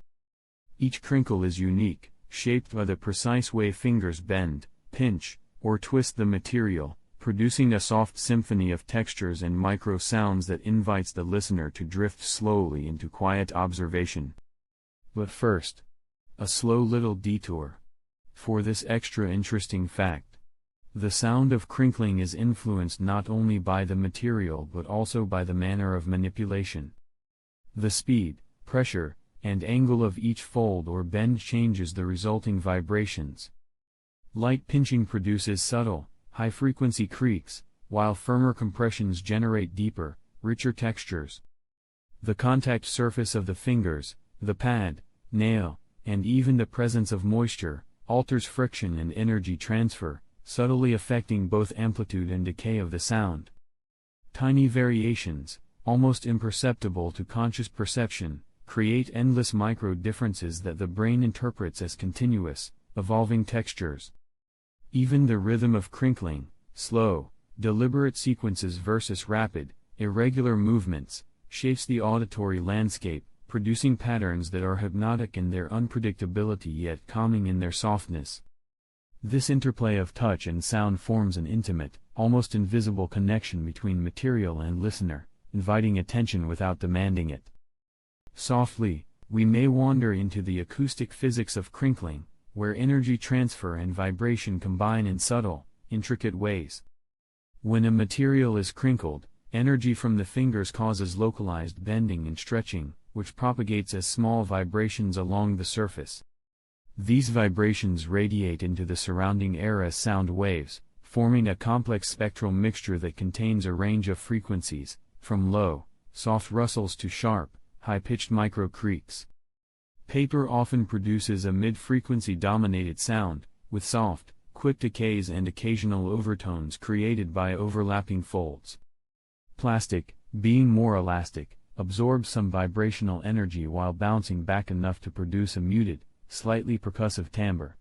Each crinkle is unique, shaped by the precise way fingers bend, pinch, or twist the material, producing a soft symphony of textures and micro-sounds that invites the listener to drift slowly into quiet observation. But first, a slow little detour. For this extra interesting fact, the sound of crinkling is influenced not only by the material but also by the manner of manipulation. The speed, pressure, and angle of each fold or bend changes the resulting vibrations. Light pinching produces subtle, high-frequency creaks, while firmer compressions generate deeper, richer textures. The contact surface of the fingers, the pad, nail, and even the presence of moisture, alters friction and energy transfer, subtly affecting both amplitude and decay of the sound. Tiny variations, almost imperceptible to conscious perception, create endless micro-differences that the brain interprets as continuous, evolving textures. Even the rhythm of crinkling, slow, deliberate sequences versus rapid, irregular movements, shapes the auditory landscape, producing patterns that are hypnotic in their unpredictability yet calming in their softness. This interplay of touch and sound forms an intimate, almost invisible connection between material and listener, inviting attention without demanding it. Softly, we may wander into the acoustic physics of crinkling, where energy transfer and vibration combine in subtle, intricate ways. When a material is crinkled, energy from the fingers causes localized bending and stretching, which propagates as small vibrations along the surface. These vibrations radiate into the surrounding air as sound waves, forming a complex spectral mixture that contains a range of frequencies, from low, soft rustles to sharp, high-pitched micro-creaks. Paper often produces a mid-frequency dominated sound, with soft, quick decays and occasional overtones created by overlapping folds. Plastic, being more elastic, absorbs some vibrational energy while bouncing back enough to produce a muted, slightly percussive timbre.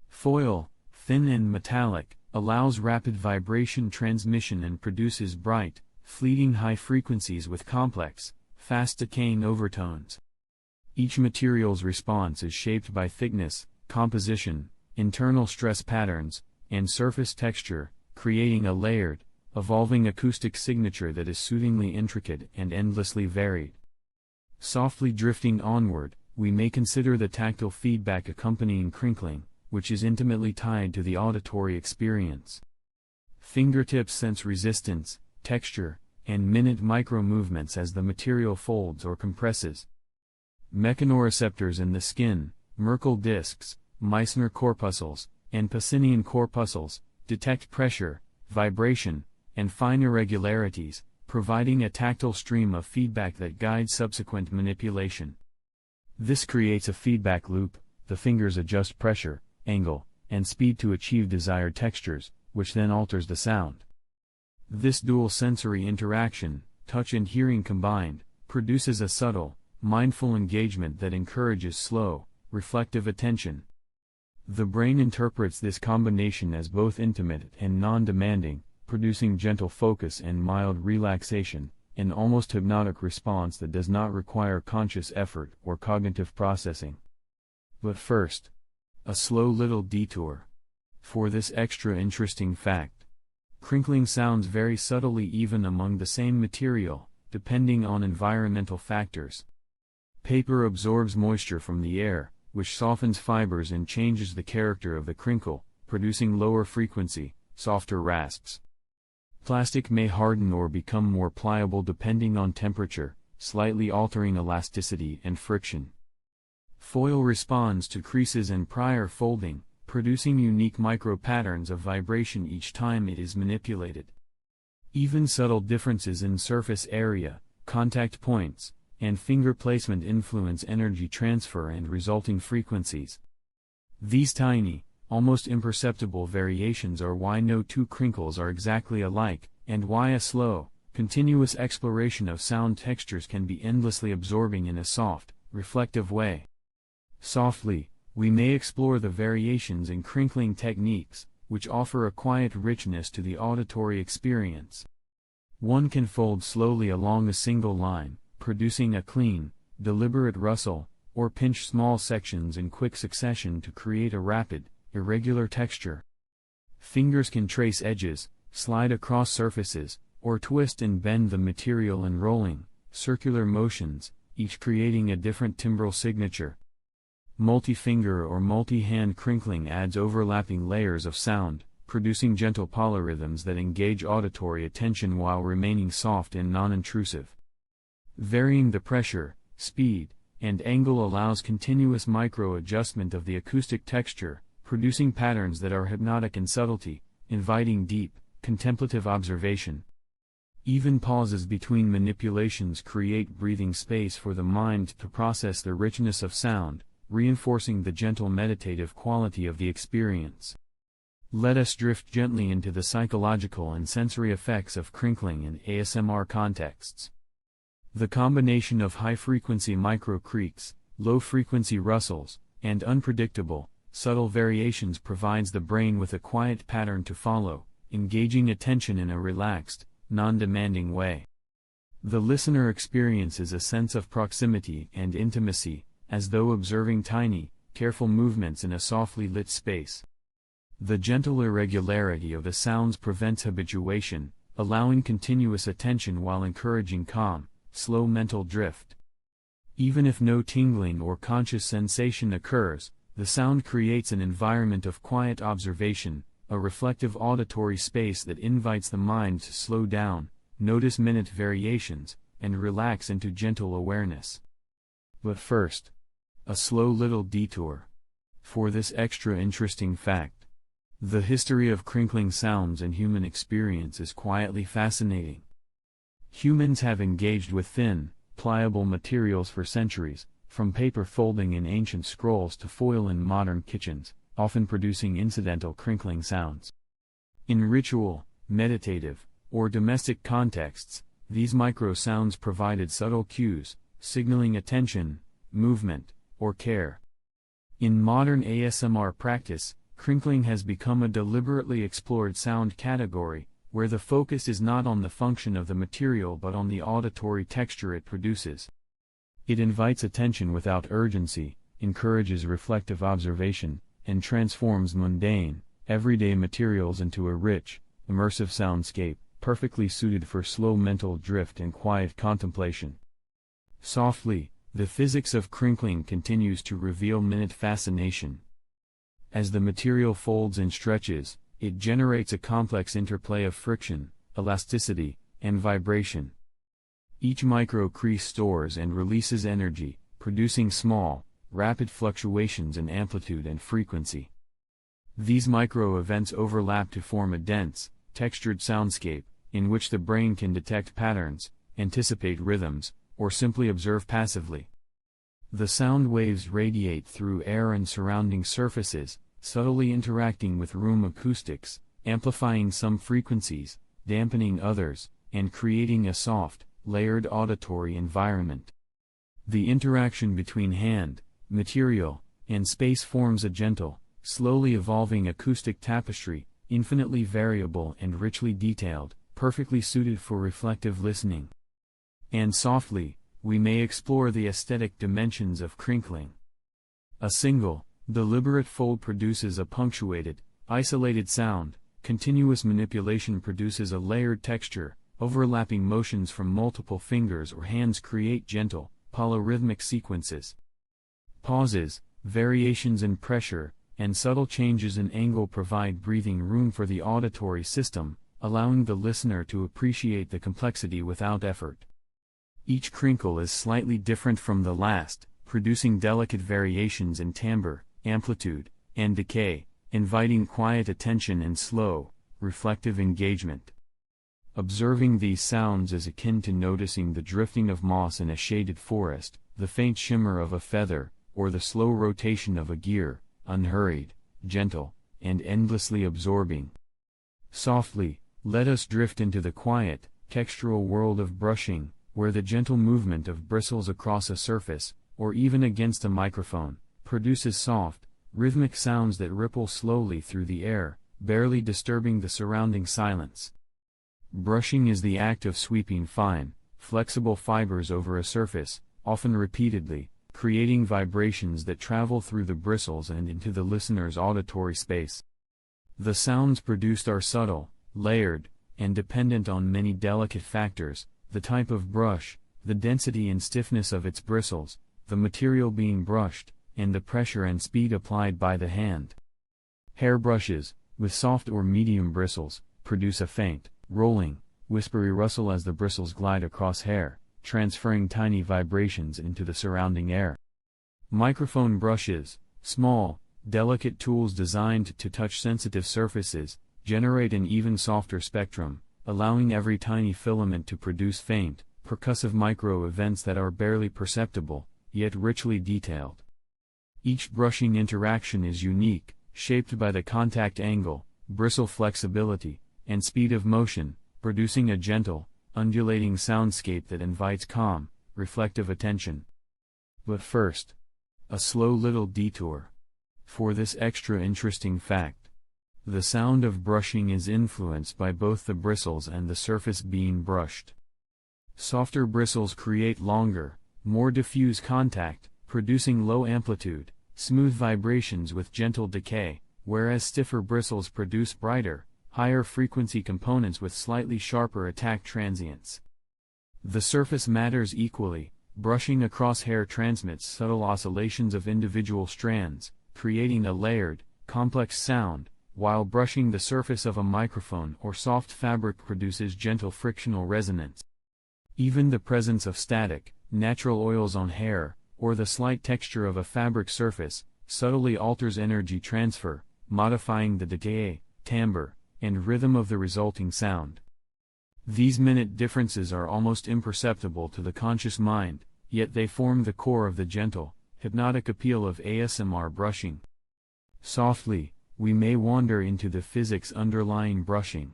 Foil, thin and metallic, allows rapid vibration transmission and produces bright, fleeting high frequencies with complex, fast-decaying overtones. Each material's response is shaped by thickness, composition, internal stress patterns, and surface texture, creating a layered, evolving acoustic signature that is soothingly intricate and endlessly varied. Softly drifting onward, we may consider the tactile feedback accompanying crinkling, which is intimately tied to the auditory experience. Fingertips sense resistance, texture, and minute micro-movements as the material folds or compresses. Mechanoreceptors in the skin, Merkel discs, Meissner corpuscles, and Pacinian corpuscles, detect pressure, vibration, and fine irregularities, providing a tactile stream of feedback that guides subsequent manipulation. This creates a feedback loop. The fingers adjust pressure, angle, and speed to achieve desired textures, which then alters the sound. This dual sensory interaction, touch and hearing combined, produces a subtle, mindful engagement that encourages slow, reflective attention. The brain interprets this combination as both intimate and non-demanding, producing gentle focus and mild relaxation, an almost hypnotic response that does not require conscious effort or cognitive processing. But first, a slow little detour. For this extra interesting fact, crinkling sounds vary subtly even among the same material, depending on environmental factors. Paper absorbs moisture from the air, which softens fibers and changes the character of the crinkle, producing lower frequency, softer rasps. Plastic may harden or become more pliable depending on temperature, slightly altering elasticity and friction. Foil responds to creases and prior folding, producing unique micro-patterns of vibration each time it is manipulated. Even subtle differences in surface area, contact points, and finger placement influence energy transfer and resulting frequencies. These tiny, almost imperceptible variations are why no two crinkles are exactly alike, and why a slow, continuous exploration of sound textures can be endlessly absorbing in a soft, reflective way. Softly, we may explore the variations in crinkling techniques, which offer a quiet richness to the auditory experience. One can fold slowly along a single line, producing a clean, deliberate rustle, or pinch small sections in quick succession to create a rapid, irregular texture. Fingers can trace edges, slide across surfaces, or twist and bend the material in rolling, circular motions, each creating a different timbral signature. Multi-finger or multi-hand crinkling adds overlapping layers of sound, producing gentle polyrhythms that engage auditory attention while remaining soft and non-intrusive. Varying the pressure, speed, and angle allows continuous micro-adjustment of the acoustic texture, producing patterns that are hypnotic in subtlety, inviting deep, contemplative observation. Even pauses between manipulations create breathing space for the mind to process the richness of sound, reinforcing the gentle meditative quality of the experience. Let us drift gently into the psychological and sensory effects of crinkling in ASMR contexts. The combination of high-frequency micro-creaks, low-frequency rustles, and unpredictable, subtle variations provides the brain with a quiet pattern to follow, engaging attention in a relaxed, non-demanding way. The listener experiences a sense of proximity and intimacy, as though observing tiny, careful movements in a softly lit space. The gentle irregularity of the sounds prevents habituation, allowing continuous attention while encouraging calm, slow mental drift. Even if no tingling or conscious sensation occurs, the sound creates an environment of quiet observation, a reflective auditory space that invites the mind to slow down, notice minute variations, and relax into gentle awareness. But first, a slow little detour. For this extra interesting fact. The history of crinkling sounds in human experience is quietly fascinating. Humans have engaged with thin, pliable materials for centuries, from paper folding in ancient scrolls to foil in modern kitchens, often producing incidental crinkling sounds. In ritual, meditative, or domestic contexts, these micro-sounds provided subtle cues, signaling attention, movement, or care. In modern ASMR practice, crinkling has become a deliberately explored sound category, where the focus is not on the function of the material but on the auditory texture it produces. It invites attention without urgency, encourages reflective observation, and transforms mundane, everyday materials into a rich, immersive soundscape, perfectly suited for slow mental drift and quiet contemplation. Softly, the physics of crinkling continues to reveal minute fascination. As the material folds and stretches, it generates a complex interplay of friction, elasticity, and vibration. Each micro-crease stores and releases energy, producing small, rapid fluctuations in amplitude and frequency. These micro-events overlap to form a dense, textured soundscape, in which the brain can detect patterns, anticipate rhythms, or simply observe passively. The sound waves radiate through air and surrounding surfaces, subtly interacting with room acoustics, amplifying some frequencies, dampening others, and creating a soft, layered auditory environment. The interaction between hand, material, and space forms a gentle, slowly evolving acoustic tapestry, infinitely variable and richly detailed, perfectly suited for reflective listening. And softly, we may explore the aesthetic dimensions of crinkling. A single, deliberate fold produces a punctuated, isolated sound, continuous manipulation produces a layered texture, overlapping motions from multiple fingers or hands create gentle, polyrhythmic sequences. Pauses, variations in pressure, and subtle changes in angle provide breathing room for the auditory system, allowing the listener to appreciate the complexity without effort. Each crinkle is slightly different from the last, producing delicate variations in timbre, amplitude, and decay, inviting quiet attention and slow, reflective engagement. Observing these sounds is akin to noticing the drifting of moss in a shaded forest, the faint shimmer of a feather, or the slow rotation of a gear, unhurried, gentle, and endlessly absorbing. Softly, let us drift into the quiet, textural world of brushing, where the gentle movement of bristles across a surface, or even against a microphone, produces soft, rhythmic sounds that ripple slowly through the air, barely disturbing the surrounding silence. Brushing is the act of sweeping fine, flexible fibers over a surface, often repeatedly, creating vibrations that travel through the bristles and into the listener's auditory space. The sounds produced are subtle, layered, and dependent on many delicate factors: the type of brush, the density and stiffness of its bristles, the material being brushed, and the pressure and speed applied by the hand. Hair brushes, with soft or medium bristles, produce a faint, rolling, whispery rustle as the bristles glide across hair, transferring tiny vibrations into the surrounding air. Microphone brushes, small, delicate tools designed to touch sensitive surfaces, generate an even softer spectrum, allowing every tiny filament to produce faint, percussive micro-events that are barely perceptible, yet richly detailed. Each brushing interaction is unique, shaped by the contact angle, bristle flexibility, and speed of motion, producing a gentle, undulating soundscape that invites calm, reflective attention. But first, a slow little detour. For this extra interesting fact, the sound of brushing is influenced by both the bristles and the surface being brushed. Softer bristles create longer, more diffuse contact, producing low amplitude, smooth vibrations with gentle decay, whereas stiffer bristles produce brighter, higher frequency components with slightly sharper attack transients. The surface matters equally. Brushing across hair transmits subtle oscillations of individual strands, creating a layered, complex sound, while brushing the surface of a microphone or soft fabric produces gentle frictional resonance. Even the presence of static, natural oils on hair, or the slight texture of a fabric surface, subtly alters energy transfer, modifying the decay, timbre, and rhythm of the resulting sound. These minute differences are almost imperceptible to the conscious mind, yet they form the core of the gentle, hypnotic appeal of ASMR brushing. Softly, we may wander into the physics underlying brushing.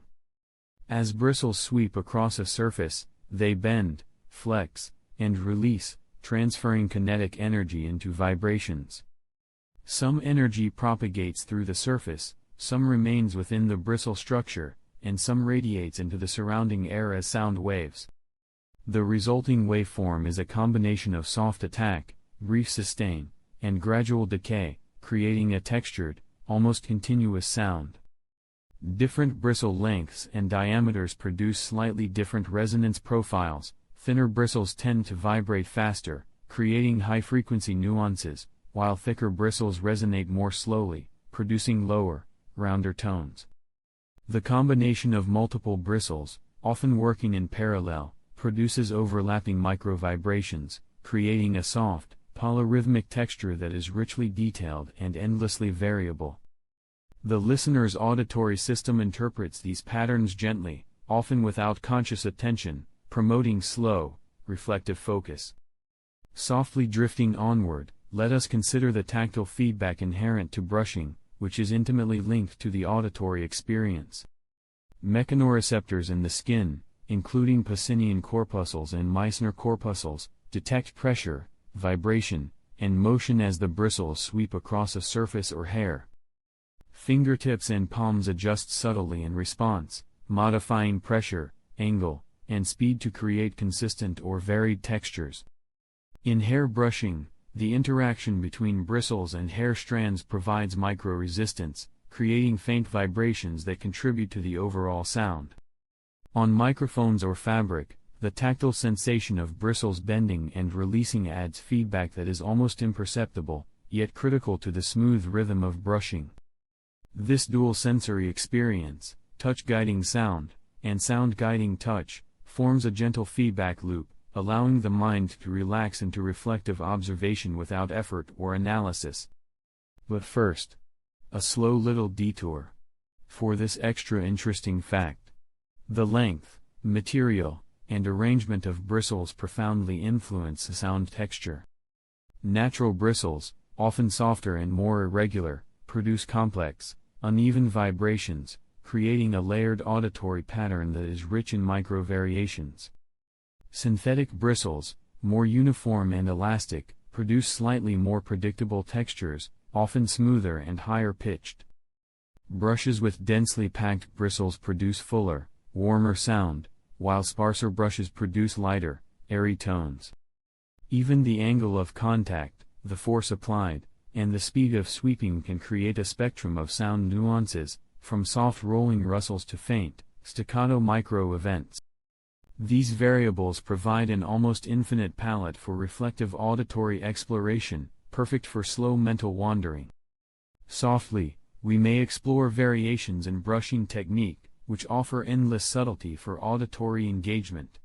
As bristles sweep across a surface, they bend, flex, and release, transferring kinetic energy into vibrations. Some energy propagates through the surface, some remains within the bristle structure, and some radiates into the surrounding air as sound waves. The resulting waveform is a combination of soft attack, brief sustain, and gradual decay, creating a textured, almost continuous sound. Different bristle lengths and diameters produce slightly different resonance profiles. Thinner bristles tend to vibrate faster, creating high-frequency nuances, while thicker bristles resonate more slowly, producing lower, rounder tones. The combination of multiple bristles, often working in parallel, produces overlapping micro-vibrations, creating a soft, polyrhythmic texture that is richly detailed and endlessly variable. The listener's auditory system interprets these patterns gently, often without conscious attention, promoting slow, reflective focus. Softly drifting onward, let us consider the tactile feedback inherent to brushing, which is intimately linked to the auditory experience. Mechanoreceptors in the skin, including Pacinian corpuscles and Meissner corpuscles, detect pressure, vibration, and motion as the bristles sweep across a surface or hair. Fingertips and palms adjust subtly in response, modifying pressure, angle, and speed to create consistent or varied textures. In hair brushing, the interaction between bristles and hair strands provides micro-resistance, creating faint vibrations that contribute to the overall sound. On microphones or fabric, the tactile sensation of bristles bending and releasing adds feedback that is almost imperceptible, yet critical to the smooth rhythm of brushing. This dual sensory experience, touch guiding sound, and sound guiding touch, forms a gentle feedback loop, allowing the mind to relax into reflective observation without effort or analysis. But first, a slow little detour. For this extra interesting fact, the length, material, and arrangement of bristles profoundly influence sound texture. Natural bristles, often softer and more irregular, produce complex, uneven vibrations, creating a layered auditory pattern that is rich in micro-variations. Synthetic bristles, more uniform and elastic, produce slightly more predictable textures, often smoother and higher pitched. Brushes with densely packed bristles produce fuller, warmer sound, while sparser brushes produce lighter, airy tones. Even the angle of contact, the force applied, and the speed of sweeping can create a spectrum of sound nuances, from soft rolling rustles to faint, staccato micro-events. These variables provide an almost infinite palette for reflective auditory exploration, perfect for slow mental wandering. Softly, we may explore variations in brushing technique, which offer endless subtlety for auditory engagement.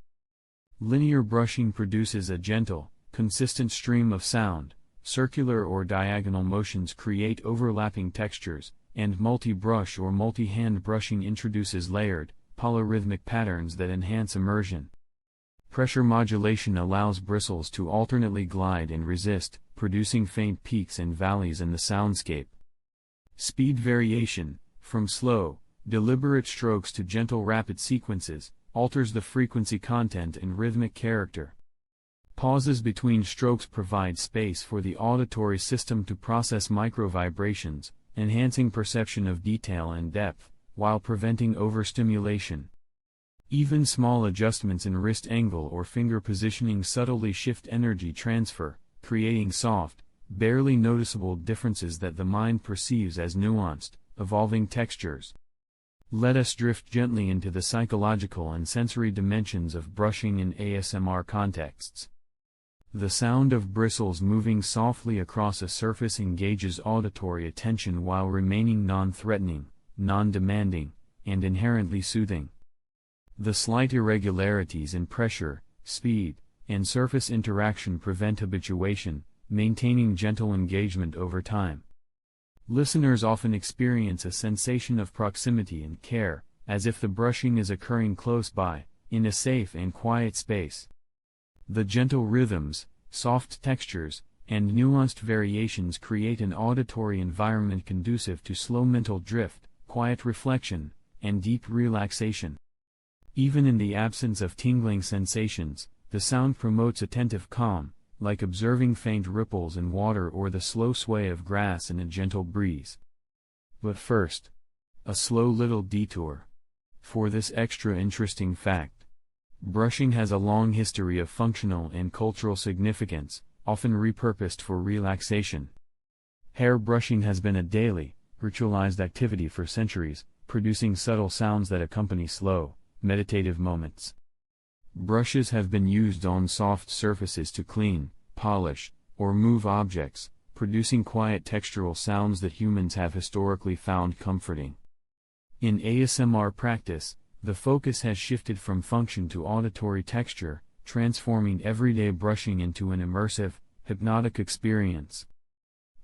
Linear brushing produces a gentle, consistent stream of sound. Circular or diagonal motions create overlapping textures, and multi-brush or multi-hand brushing introduces layered, polyrhythmic patterns that enhance immersion. Pressure modulation allows bristles to alternately glide and resist, producing faint peaks and valleys in the soundscape. Speed variation, from slow, deliberate strokes to gentle rapid sequences, alters the frequency content and rhythmic character. Pauses between strokes provide space for the auditory system to process micro-vibrations, enhancing perception of detail and depth, while preventing overstimulation. Even small adjustments in wrist angle or finger positioning subtly shift energy transfer, creating soft, barely noticeable differences that the mind perceives as nuanced, evolving textures. Let us drift gently into the psychological and sensory dimensions of brushing in ASMR contexts. The sound of bristles moving softly across a surface engages auditory attention while remaining non-threatening, non-demanding, and inherently soothing. The slight irregularities in pressure, speed, and surface interaction prevent habituation, maintaining gentle engagement over time. Listeners often experience a sensation of proximity and care, as if the brushing is occurring close by, in a safe and quiet space. The gentle rhythms, soft textures, and nuanced variations create an auditory environment conducive to slow mental drift, quiet reflection, and deep relaxation. Even in the absence of tingling sensations, the sound promotes attentive calm, like observing faint ripples in water or the slow sway of grass in a gentle breeze. But first, a slow little detour. For this extra interesting fact, brushing has a long history of functional and cultural significance, often repurposed for relaxation. Hair brushing has been a daily, ritualized activity for centuries, producing subtle sounds that accompany slow, meditative moments. Brushes have been used on soft surfaces to clean, polish, or move objects, producing quiet textural sounds that humans have historically found comforting. In ASMR practice, the focus has shifted from function to auditory texture, transforming everyday brushing into an immersive, hypnotic experience.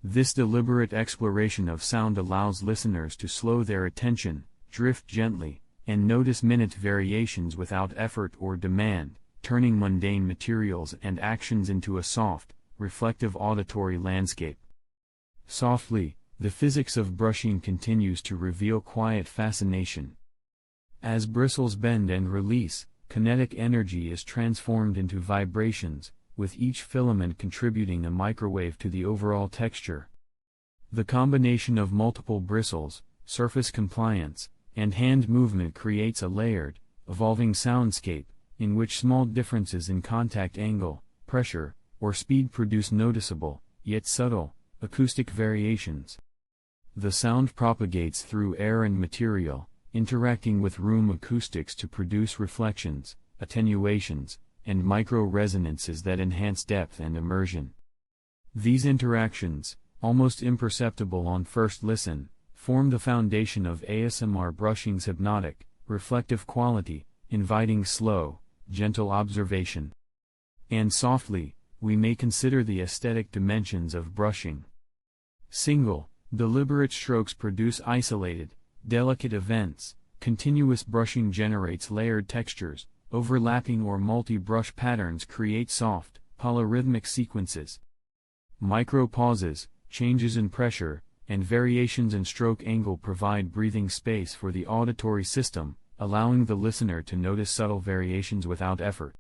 This deliberate exploration of sound allows listeners to slow their attention, drift gently, and notice minute variations without effort or demand, turning mundane materials and actions into a soft, reflective auditory landscape. Softly, the physics of brushing continues to reveal quiet fascination. As bristles bend and release, kinetic energy is transformed into vibrations, with each filament contributing a microwave to the overall texture. The combination of multiple bristles, surface compliance, and hand movement creates a layered, evolving soundscape, in which small differences in contact angle, pressure, or speed produce noticeable, yet subtle, acoustic variations. The sound propagates through air and material, interacting with room acoustics to produce reflections, attenuations, and micro-resonances that enhance depth and immersion. These interactions, almost imperceptible on first listen, form the foundation of ASMR brushing's hypnotic, reflective quality, inviting slow, gentle observation. And softly, we may consider the aesthetic dimensions of brushing. Single, deliberate strokes produce isolated, delicate events. Continuous brushing generates layered textures. Overlapping or multi-brush patterns create soft, polyrhythmic sequences. Micro-pauses, changes in pressure, and variations in stroke angle provide breathing space for the auditory system, allowing the listener to notice subtle variations without effort.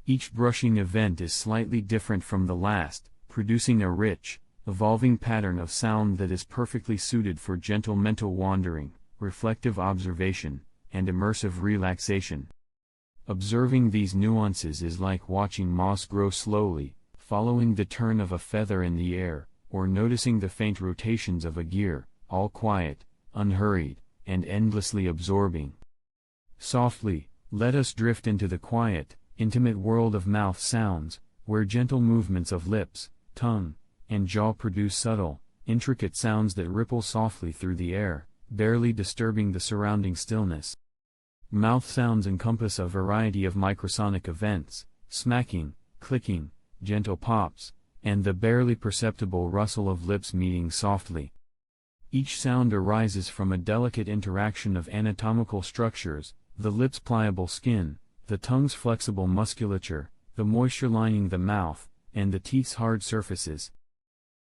Each brushing event is slightly different from the last, producing a rich, evolving pattern of sound that is perfectly suited for gentle mental wandering, reflective observation, and immersive relaxation. Observing these nuances is like watching moss grow slowly, following the turn of a feather in the air, or noticing the faint rotations of a gear, all quiet, unhurried, and endlessly absorbing. Softly, let us drift into the quiet, intimate world of mouth sounds, where gentle movements of lips, tongue, and jaw produce subtle, intricate sounds that ripple softly through the air, barely disturbing the surrounding stillness. Mouth sounds encompass a variety of microsonic events, smacking, clicking, gentle pops, and the barely perceptible rustle of lips meeting softly. Each sound arises from a delicate interaction of anatomical structures, the lips' pliable skin, the tongue's flexible musculature, the moisture lining the mouth, and the teeth's hard surfaces.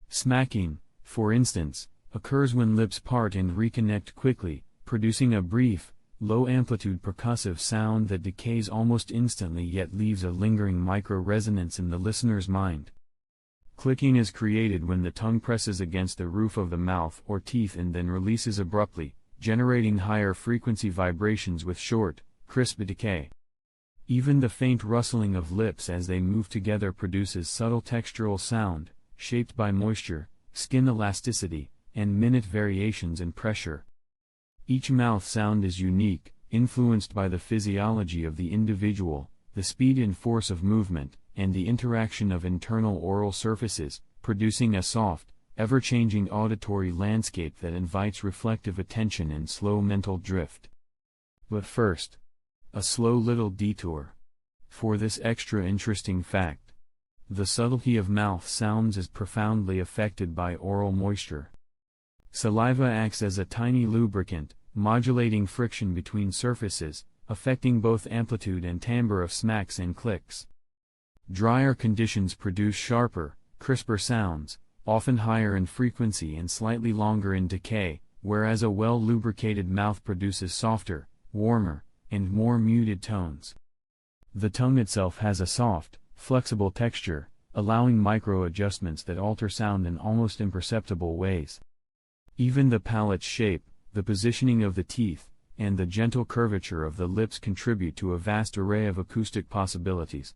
Smacking, for instance, occurs when lips part and reconnect quickly, producing a brief, low-amplitude percussive sound that decays almost instantly yet leaves a lingering micro-resonance in the listener's mind. Clicking is created when the tongue presses against the roof of the mouth or teeth and then releases abruptly, generating higher frequency vibrations with short, crisp decay. Even the faint rustling of lips as they move together produces subtle textural sound, shaped by moisture, skin elasticity, and minute variations in pressure. Each mouth sound is unique, influenced by the physiology of the individual, the speed and force of movement, and the interaction of internal oral surfaces, producing a soft, ever-changing auditory landscape that invites reflective attention and slow mental drift. But first, a slow little detour. For this extra interesting fact, the subtlety of mouth sounds is profoundly affected by oral moisture. Saliva acts as a tiny lubricant, modulating friction between surfaces, affecting both amplitude and timbre of smacks and clicks. Drier conditions produce sharper, crisper sounds, often higher in frequency and slightly longer in decay, whereas a well-lubricated mouth produces softer, warmer, and more muted tones. The tongue itself has a soft, flexible texture, allowing micro-adjustments that alter sound in almost imperceptible ways. Even the palate's shape, the positioning of the teeth, and the gentle curvature of the lips contribute to a vast array of acoustic possibilities.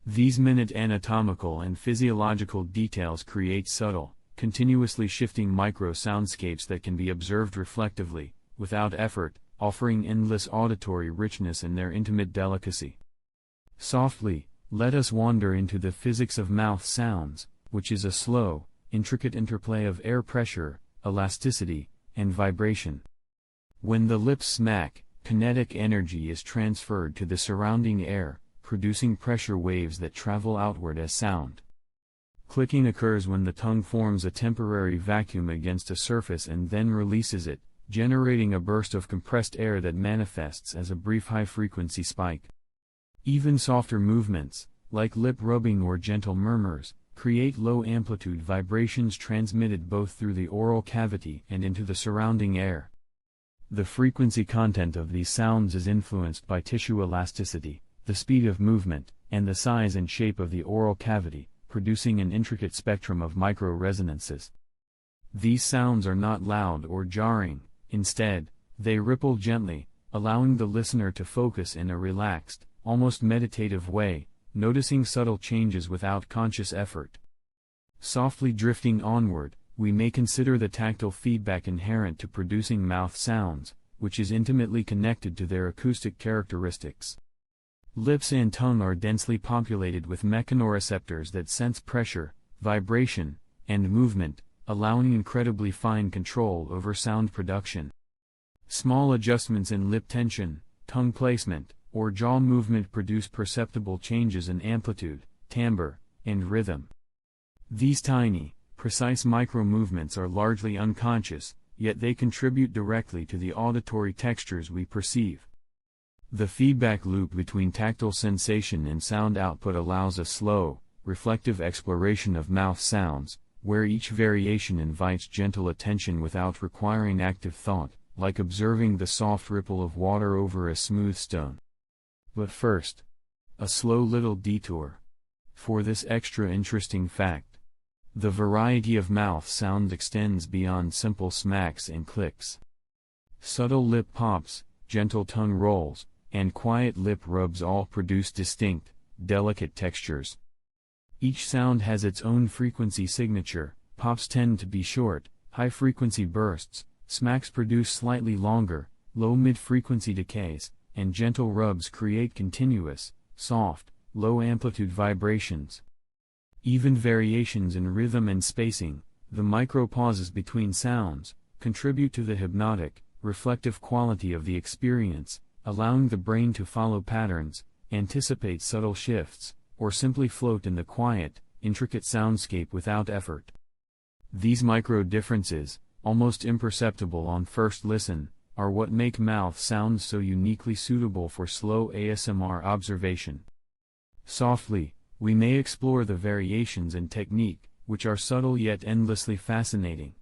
These minute anatomical and physiological details create subtle, continuously shifting micro-soundscapes that can be observed reflectively, without effort, offering endless auditory richness in their intimate delicacy. Softly, let us wander into the physics of mouth sounds, which is a slow, intricate interplay of air pressure, elasticity, and vibration. When the lips smack, kinetic energy is transferred to the surrounding air, producing pressure waves that travel outward as sound. Clicking occurs when the tongue forms a temporary vacuum against a surface and then releases it, generating a burst of compressed air that manifests as a brief high-frequency spike. Even softer movements, like lip rubbing or gentle murmurs, create low-amplitude vibrations transmitted both through the oral cavity and into the surrounding air. The frequency content of these sounds is influenced by tissue elasticity, the speed of movement, and the size and shape of the oral cavity, producing an intricate spectrum of micro-resonances. These sounds are not loud or jarring, instead, they ripple gently, allowing the listener to focus in a relaxed, almost meditative way, noticing subtle changes without conscious effort. Softly drifting onward, we may consider the tactile feedback inherent to producing mouth sounds, which is intimately connected to their acoustic characteristics. Lips and tongue are densely populated with mechanoreceptors that sense pressure, vibration, and movement, allowing incredibly fine control over sound production. Small adjustments in lip tension, tongue placement, or jaw movement produce perceptible changes in amplitude, timbre, and rhythm. These tiny, precise micro-movements are largely unconscious, yet they contribute directly to the auditory textures we perceive. The feedback loop between tactile sensation and sound output allows a slow, reflective exploration of mouth sounds, where each variation invites gentle attention without requiring active thought, like observing the soft ripple of water over a smooth stone. But first, a slow little detour. For this extra interesting fact, the variety of mouth sound extends beyond simple smacks and clicks. Subtle lip pops, gentle tongue rolls, and quiet lip rubs all produce distinct, delicate textures. Each sound has its own frequency signature. Pops tend to be short, high-frequency bursts, smacks produce slightly longer, low-mid-frequency decays, and gentle rubs create continuous, soft, low-amplitude vibrations. Even variations in rhythm and spacing, the micro-pauses between sounds, contribute to the hypnotic, reflective quality of the experience, allowing the brain to follow patterns, anticipate subtle shifts, or simply float in the quiet, intricate soundscape without effort. These micro-differences, almost imperceptible on first listen, are what make mouth sounds so uniquely suitable for slow ASMR observation. Softly, we may explore the variations in technique, which are subtle yet endlessly fascinating.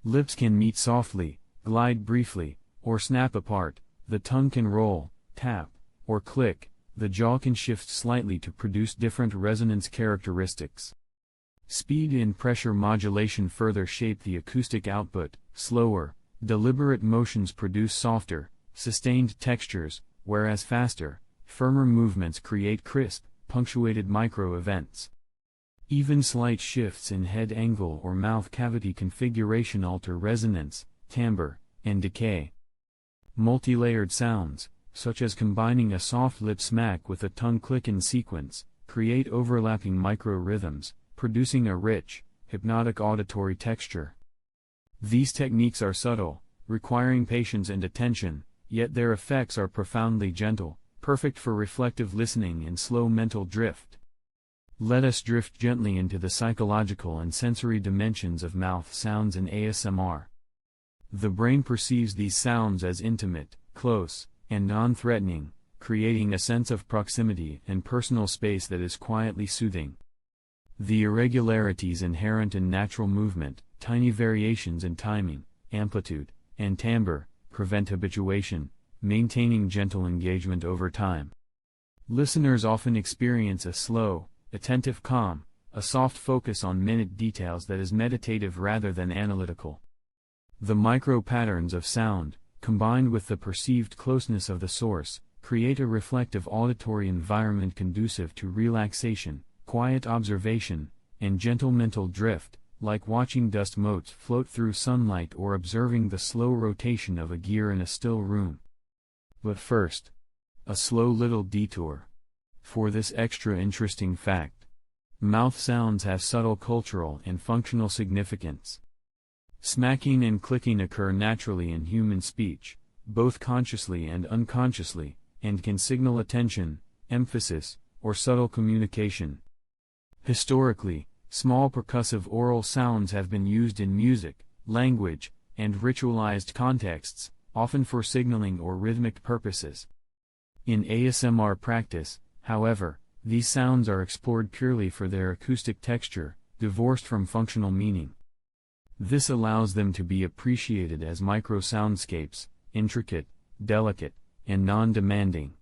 Lips can meet softly, glide briefly, or snap apart, the tongue can roll, tap, or click, the jaw can shift slightly to produce different resonance characteristics. Speed and pressure modulation further shape the acoustic output. Slower, deliberate motions produce softer, sustained textures, whereas faster, firmer movements create crisp, punctuated micro-events. Even slight shifts in head angle or mouth cavity configuration alter resonance, timbre, and decay. Multi-layered sounds, such as combining a soft lip smack with a tongue click in sequence, create overlapping micro-rhythms, producing a rich, hypnotic auditory texture. These techniques are subtle, requiring patience and attention, yet their effects are profoundly gentle, perfect for reflective listening and slow mental drift. Let us drift gently into the psychological and sensory dimensions of mouth sounds in ASMR. The brain perceives these sounds as intimate, close, and non-threatening, creating a sense of proximity and personal space that is quietly soothing. The irregularities inherent in natural movement, tiny variations in timing, amplitude, and timbre, prevent habituation, maintaining gentle engagement over time. Listeners often experience a slow, attentive calm, a soft focus on minute details that is meditative rather than analytical. The micro-patterns of sound, combined with the perceived closeness of the source, create a reflective auditory environment conducive to relaxation, quiet observation, and gentle mental drift, like watching dust motes float through sunlight or observing the slow rotation of a gear in a still room. But first, a slow little detour. For this extra interesting fact, mouth sounds have subtle cultural and functional significance. Smacking and clicking occur naturally in human speech, both consciously and unconsciously, and can signal attention, emphasis, or subtle communication. Historically, small percussive oral sounds have been used in music, language, and ritualized contexts, often for signaling or rhythmic purposes. In ASMR practice, however, these sounds are explored purely for their acoustic texture, divorced from functional meaning. This allows them to be appreciated as micro-soundscapes, intricate, delicate, and non-demanding.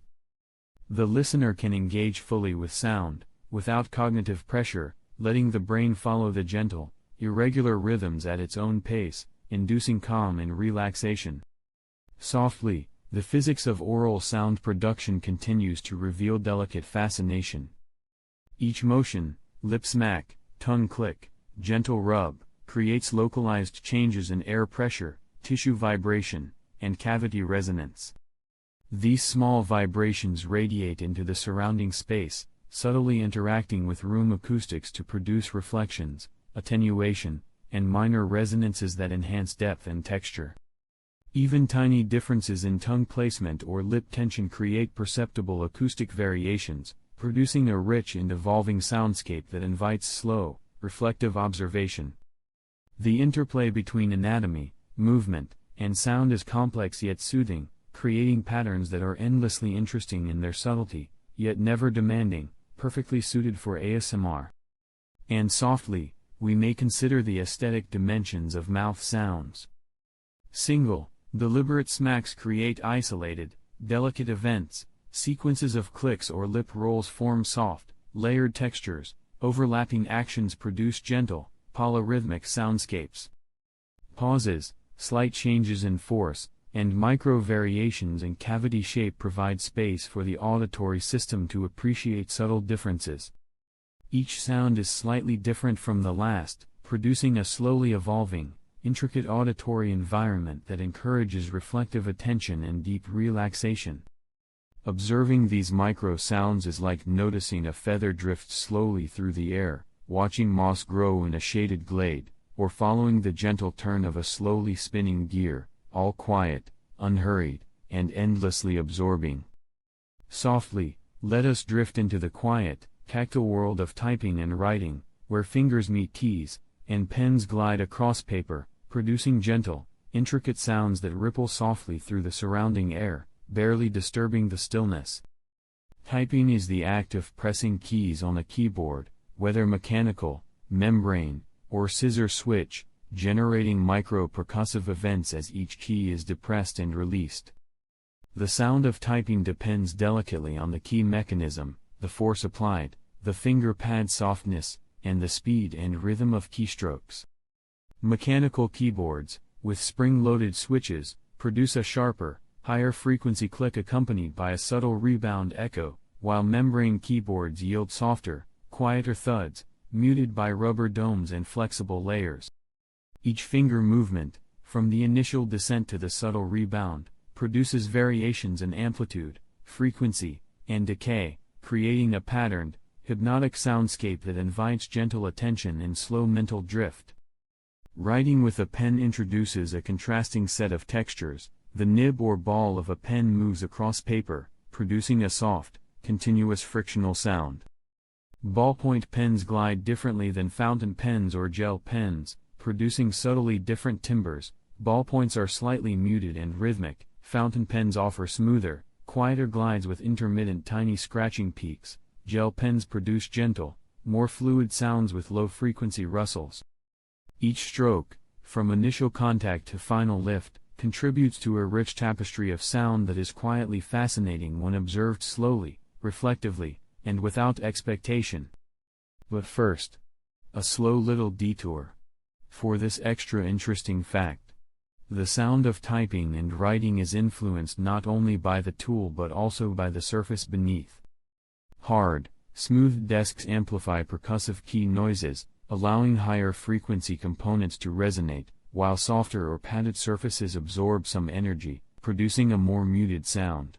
The listener can engage fully with sound, without cognitive pressure, letting the brain follow the gentle, irregular rhythms at its own pace, inducing calm and relaxation. Softly, the physics of oral sound production continues to reveal delicate fascination. Each motion, lip smack, tongue click, gentle rub, creates localized changes in air pressure, tissue vibration, and cavity resonance. These small vibrations radiate into the surrounding space, subtly interacting with room acoustics to produce reflections, attenuation, and minor resonances that enhance depth and texture. Even tiny differences in tongue placement or lip tension create perceptible acoustic variations, producing a rich and evolving soundscape that invites slow, reflective observation. The interplay between anatomy, movement, and sound is complex yet soothing, creating patterns that are endlessly interesting in their subtlety, yet never demanding, perfectly suited for ASMR. And softly, we may consider the aesthetic dimensions of mouth sounds. Single, deliberate smacks create isolated, delicate events, sequences of clicks or lip rolls form soft, layered textures, overlapping actions produce gentle, polyrhythmic soundscapes. Pauses, slight changes in force, and micro-variations in cavity shape provide space for the auditory system to appreciate subtle differences. Each sound is slightly different from the last, producing a slowly evolving, intricate auditory environment that encourages reflective attention and deep relaxation. Observing these micro-sounds is like noticing a feather drift slowly through the air, watching moss grow in a shaded glade, or following the gentle turn of a slowly spinning gear, all quiet, unhurried, and endlessly absorbing. Softly, let us drift into the quiet, tactile world of typing and writing, where fingers meet keys, and pens glide across paper, producing gentle, intricate sounds that ripple softly through the surrounding air, barely disturbing the stillness. Typing is the act of pressing keys on a keyboard, whether mechanical, membrane, or scissor switch, generating micro-percussive events as each key is depressed and released. The sound of typing depends delicately on the key mechanism, the force applied, the finger pad softness, and the speed and rhythm of keystrokes. Mechanical keyboards, with spring-loaded switches, produce a sharper, higher frequency click accompanied by a subtle rebound echo, while membrane keyboards yield softer, quieter thuds, muted by rubber domes and flexible layers. Each finger movement, from the initial descent to the subtle rebound, produces variations in amplitude, frequency, and decay, creating a patterned, hypnotic soundscape that invites gentle attention and slow mental drift. Writing with a pen introduces a contrasting set of textures. The nib or ball of a pen moves across paper, producing a soft, continuous frictional sound. Ballpoint pens glide differently than fountain pens or gel pens, producing subtly different timbres. Ballpoints are slightly muted and rhythmic, fountain pens offer smoother, quieter glides with intermittent tiny scratching peaks, gel pens produce gentle, more fluid sounds with low-frequency rustles. Each stroke, from initial contact to final lift, contributes to a rich tapestry of sound that is quietly fascinating when observed slowly, reflectively, and without expectation. But first, a slow little detour. For this extra interesting fact, the sound of typing and writing is influenced not only by the tool but also by the surface beneath. Hard, smooth desks amplify percussive key noises, allowing higher frequency components to resonate, while softer or padded surfaces absorb some energy, producing a more muted sound.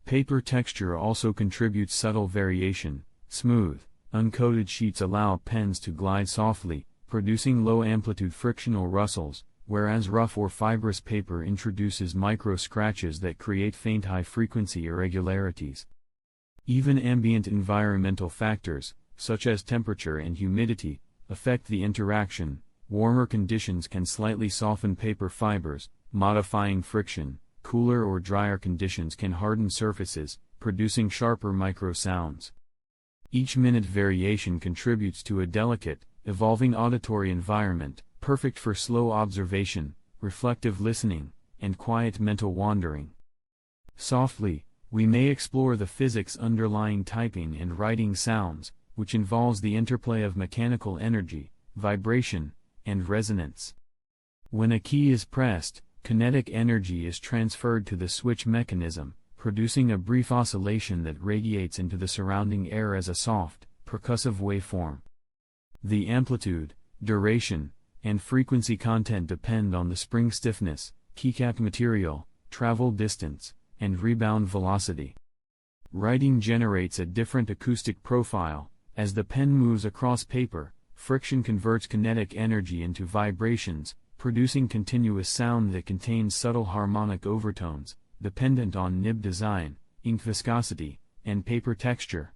Paper texture also contributes subtle variation. Smooth, uncoated sheets allow pens to glide softly, producing low-amplitude frictional rustles, whereas rough or fibrous paper introduces micro-scratches that create faint high-frequency irregularities. Even ambient environmental factors, such as temperature and humidity, affect the interaction. Warmer conditions can slightly soften paper fibers, modifying friction. Cooler or drier conditions can harden surfaces, producing sharper micro-sounds. Each minute variation contributes to a delicate, evolving auditory environment, perfect for slow observation, reflective listening, and quiet mental wandering. Softly, we may explore the physics underlying typing and writing sounds, which involves the interplay of mechanical energy, vibration, and resonance. When a key is pressed, kinetic energy is transferred to the switch mechanism, producing a brief oscillation that radiates into the surrounding air as a soft, percussive waveform. The amplitude, duration, and frequency content depend on the spring stiffness, keycap material, travel distance, and rebound velocity. Writing generates a different acoustic profile. As the pen moves across paper, friction converts kinetic energy into vibrations, producing continuous sound that contains subtle harmonic overtones, dependent on nib design, ink viscosity, and paper texture.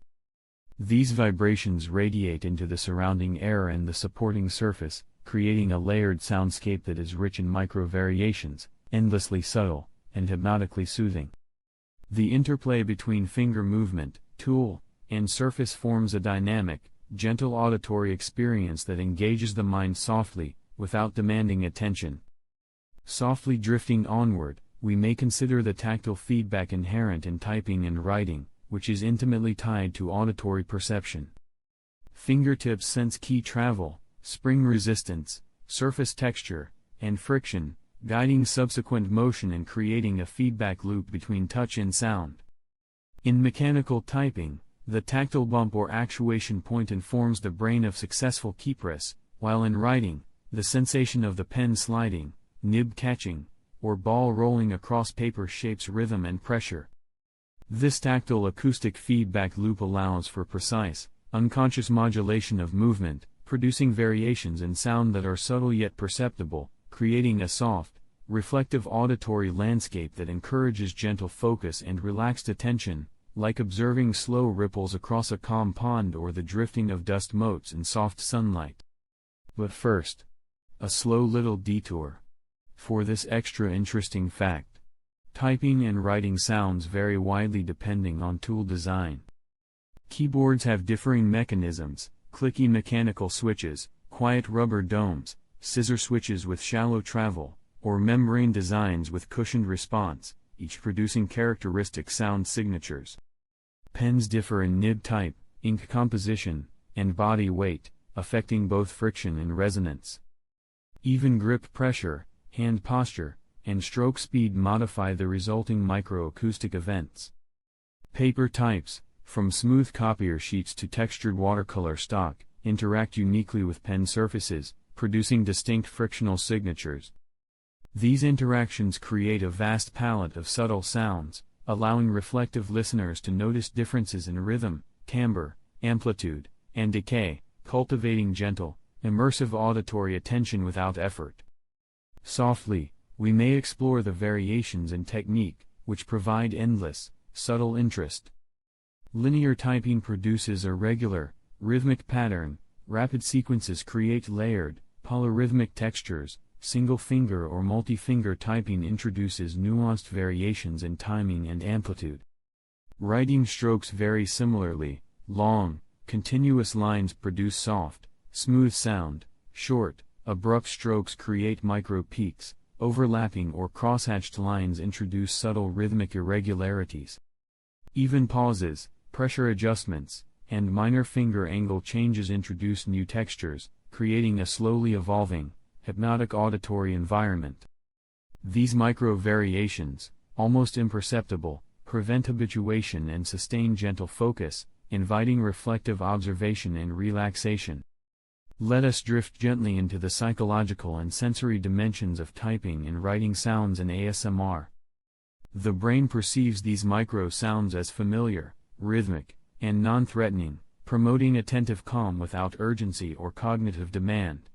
These vibrations radiate into the surrounding air and the supporting surface, creating a layered soundscape that is rich in micro-variations, endlessly subtle, and hypnotically soothing. The interplay between finger movement, tool, and surface forms a dynamic, gentle auditory experience that engages the mind softly, without demanding attention. Softly drifting onward, we may consider the tactile feedback inherent in typing and writing, which is intimately tied to auditory perception. Fingertips sense key travel, spring resistance, surface texture, and friction, guiding subsequent motion and creating a feedback loop between touch and sound. In mechanical typing, the tactile bump or actuation point informs the brain of successful keypress, while in writing, the sensation of the pen sliding, nib catching, or ball rolling across paper shapes rhythm and pressure. This tactile acoustic feedback loop allows for precise, unconscious modulation of movement, producing variations in sound that are subtle yet perceptible, creating a soft, reflective auditory landscape that encourages gentle focus and relaxed attention, like observing slow ripples across a calm pond or the drifting of dust motes in soft sunlight. But first, a slow little detour. For this extra interesting fact, typing and writing sounds vary widely depending on tool design. Keyboards have differing mechanisms: clicky mechanical switches, quiet rubber domes, scissor switches with shallow travel, or membrane designs with cushioned response, each producing characteristic sound signatures. Pens differ in nib type, ink composition, and body weight, affecting both friction and resonance. Even grip pressure, hand posture, and stroke speed modify the resulting microacoustic events. Paper types, from smooth copier sheets to textured watercolor stock, interact uniquely with pen surfaces, producing distinct frictional signatures. These interactions create a vast palette of subtle sounds, allowing reflective listeners to notice differences in rhythm, timbre, amplitude, and decay, cultivating gentle, immersive auditory attention without effort. Softly, we may explore the variations in technique, which provide endless, subtle interest. Linear typing produces a regular, rhythmic pattern. Rapid sequences create layered, polyrhythmic textures. Single-finger or multi-finger typing introduces nuanced variations in timing and amplitude. Writing strokes vary similarly. Long, continuous lines produce soft, smooth sound. Short, abrupt strokes create micro-peaks. Overlapping or crosshatched lines introduce subtle rhythmic irregularities. Even pauses, pressure adjustments, and minor finger angle changes introduce new textures, creating a slowly evolving, hypnotic auditory environment. These micro-variations, almost imperceptible, prevent habituation and sustain gentle focus, inviting reflective observation and relaxation. Let us drift gently into the psychological and sensory dimensions of typing and writing sounds in ASMR. The brain perceives these micro-sounds as familiar, rhythmic, and non-threatening, promoting attentive calm without urgency or cognitive demand.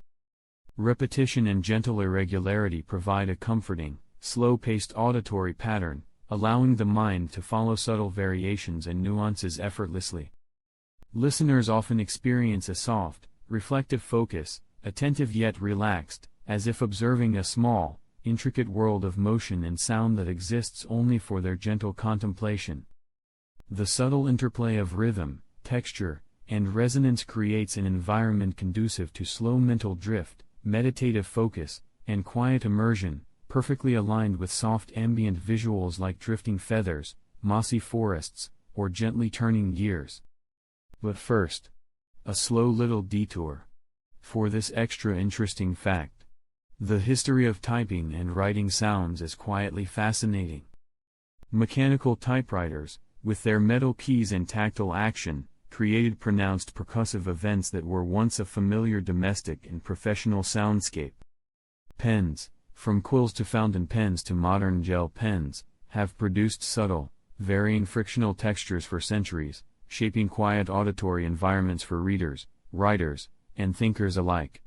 Repetition and gentle irregularity provide a comforting, slow-paced auditory pattern, allowing the mind to follow subtle variations and nuances effortlessly. Listeners often experience a soft, reflective focus, attentive yet relaxed, as if observing a small, intricate world of motion and sound that exists only for their gentle contemplation. The subtle interplay of rhythm, texture, and resonance creates an environment conducive to slow mental drift, meditative focus, and quiet immersion, perfectly aligned with soft ambient visuals like drifting feathers, mossy forests, or gently turning gears. But first, a slow little detour. For this extra interesting fact, the history of typing and writing sounds is quietly fascinating. Mechanical typewriters, with their metal keys and tactile action, created pronounced percussive events that were once a familiar domestic and professional soundscape. Pens, from quills to fountain pens to modern gel pens, have produced subtle, varying frictional textures for centuries, shaping quiet auditory environments for readers, writers, and thinkers alike.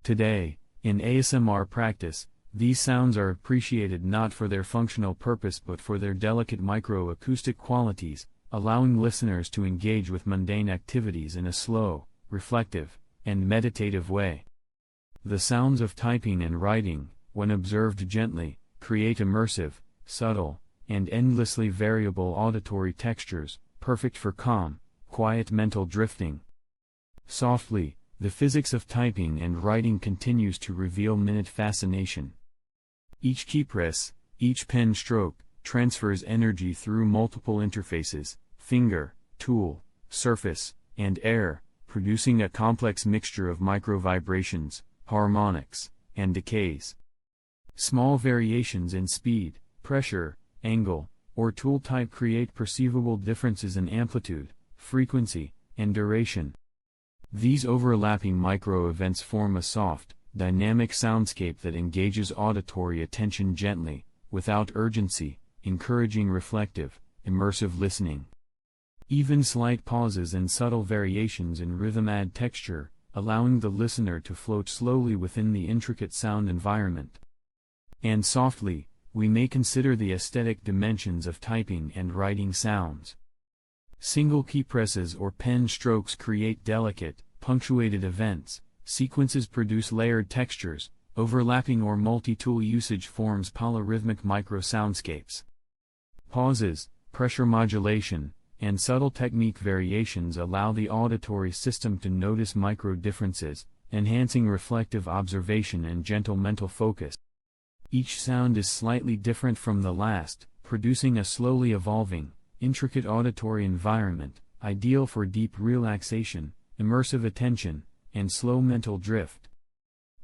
Today, in ASMR practice, these sounds are appreciated not for their functional purpose but for their delicate microacoustic qualities, allowing listeners to engage with mundane activities in a slow, reflective, and meditative way. The sounds of typing and writing, when observed gently, create immersive, subtle, and endlessly variable auditory textures, perfect for calm, quiet mental drifting. Softly, the physics of typing and writing continues to reveal minute fascination. Each key press, each pen stroke, transfers energy through multiple interfaces, finger, tool, surface, and air, producing a complex mixture of micro-vibrations, harmonics, and decays. Small variations in speed, pressure, angle, or tool type create perceivable differences in amplitude, frequency, and duration. These overlapping micro-events form a soft, dynamic soundscape that engages auditory attention gently, without urgency, encouraging reflective, immersive listening. Even slight pauses and subtle variations in rhythm add texture, allowing the listener to float slowly within the intricate sound environment. And softly, we may consider the aesthetic dimensions of typing and writing sounds. Single key presses or pen strokes create delicate, punctuated events. Sequences produce layered textures, overlapping or multi-tool usage forms polyrhythmic micro-soundscapes. Pauses, pressure modulation, and subtle technique variations allow the auditory system to notice micro-differences, enhancing reflective observation and gentle mental focus. Each sound is slightly different from the last, producing a slowly evolving, intricate auditory environment, ideal for deep relaxation, immersive attention, and slow mental drift.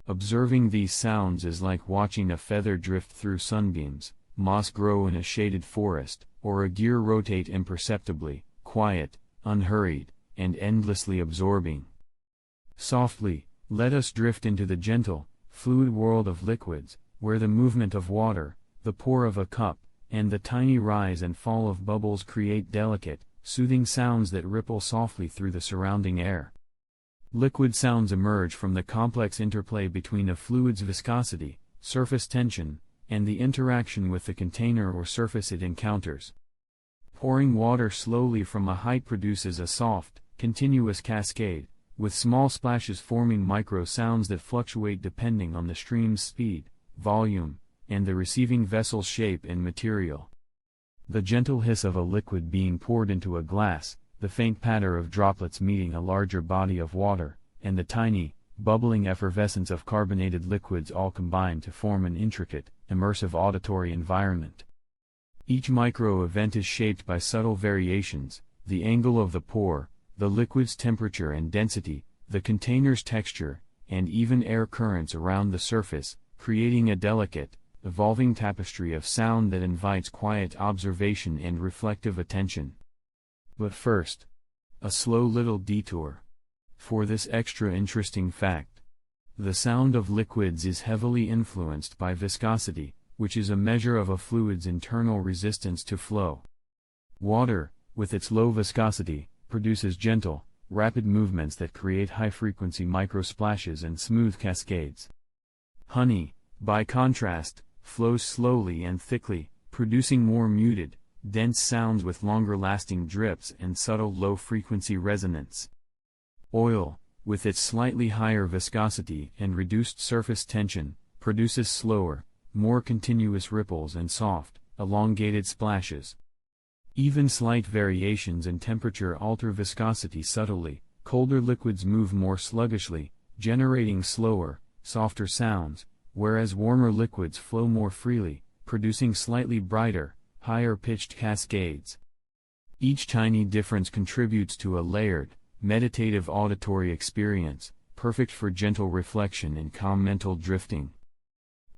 Observing these sounds is like watching a feather drift through sunbeams, moss grow in a shaded forest, or a gear rotate imperceptibly, quiet, unhurried, and endlessly absorbing. Softly, let us drift into the gentle, fluid world of liquids, where the movement of water, the pour of a cup, and the tiny rise and fall of bubbles create delicate, soothing sounds that ripple softly through the surrounding air. Liquid sounds emerge from the complex interplay between a fluid's viscosity, surface tension, and the interaction with the container or surface it encounters. Pouring water slowly from a height produces a soft, continuous cascade, with small splashes forming micro-sounds that fluctuate depending on the stream's speed, volume, and the receiving vessel's shape and material. The gentle hiss of a liquid being poured into a glass, the faint patter of droplets meeting a larger body of water, and the tiny, bubbling effervescence of carbonated liquids all combine to form an intricate, immersive auditory environment. Each micro-event is shaped by subtle variations: the angle of the pour, the liquid's temperature and density, the container's texture, and even air currents around the surface, creating a delicate, evolving tapestry of sound that invites quiet observation and reflective attention. But first, a slow little detour. For this extra interesting fact, the sound of liquids is heavily influenced by viscosity, which is a measure of a fluid's internal resistance to flow. Water, with its low viscosity, produces gentle, rapid movements that create high-frequency micro-splashes and smooth cascades. Honey, by contrast, flows slowly and thickly, producing more muted, dense sounds with longer-lasting drips and subtle low-frequency resonance. Oil, with its slightly higher viscosity and reduced surface tension, produces slower, more continuous ripples and soft, elongated splashes. Even slight variations in temperature alter viscosity subtly. Colder liquids move more sluggishly, generating slower, softer sounds, whereas warmer liquids flow more freely, producing slightly brighter, higher-pitched cascades. Each tiny difference contributes to a layered, meditative auditory experience, perfect for gentle reflection and calm mental drifting.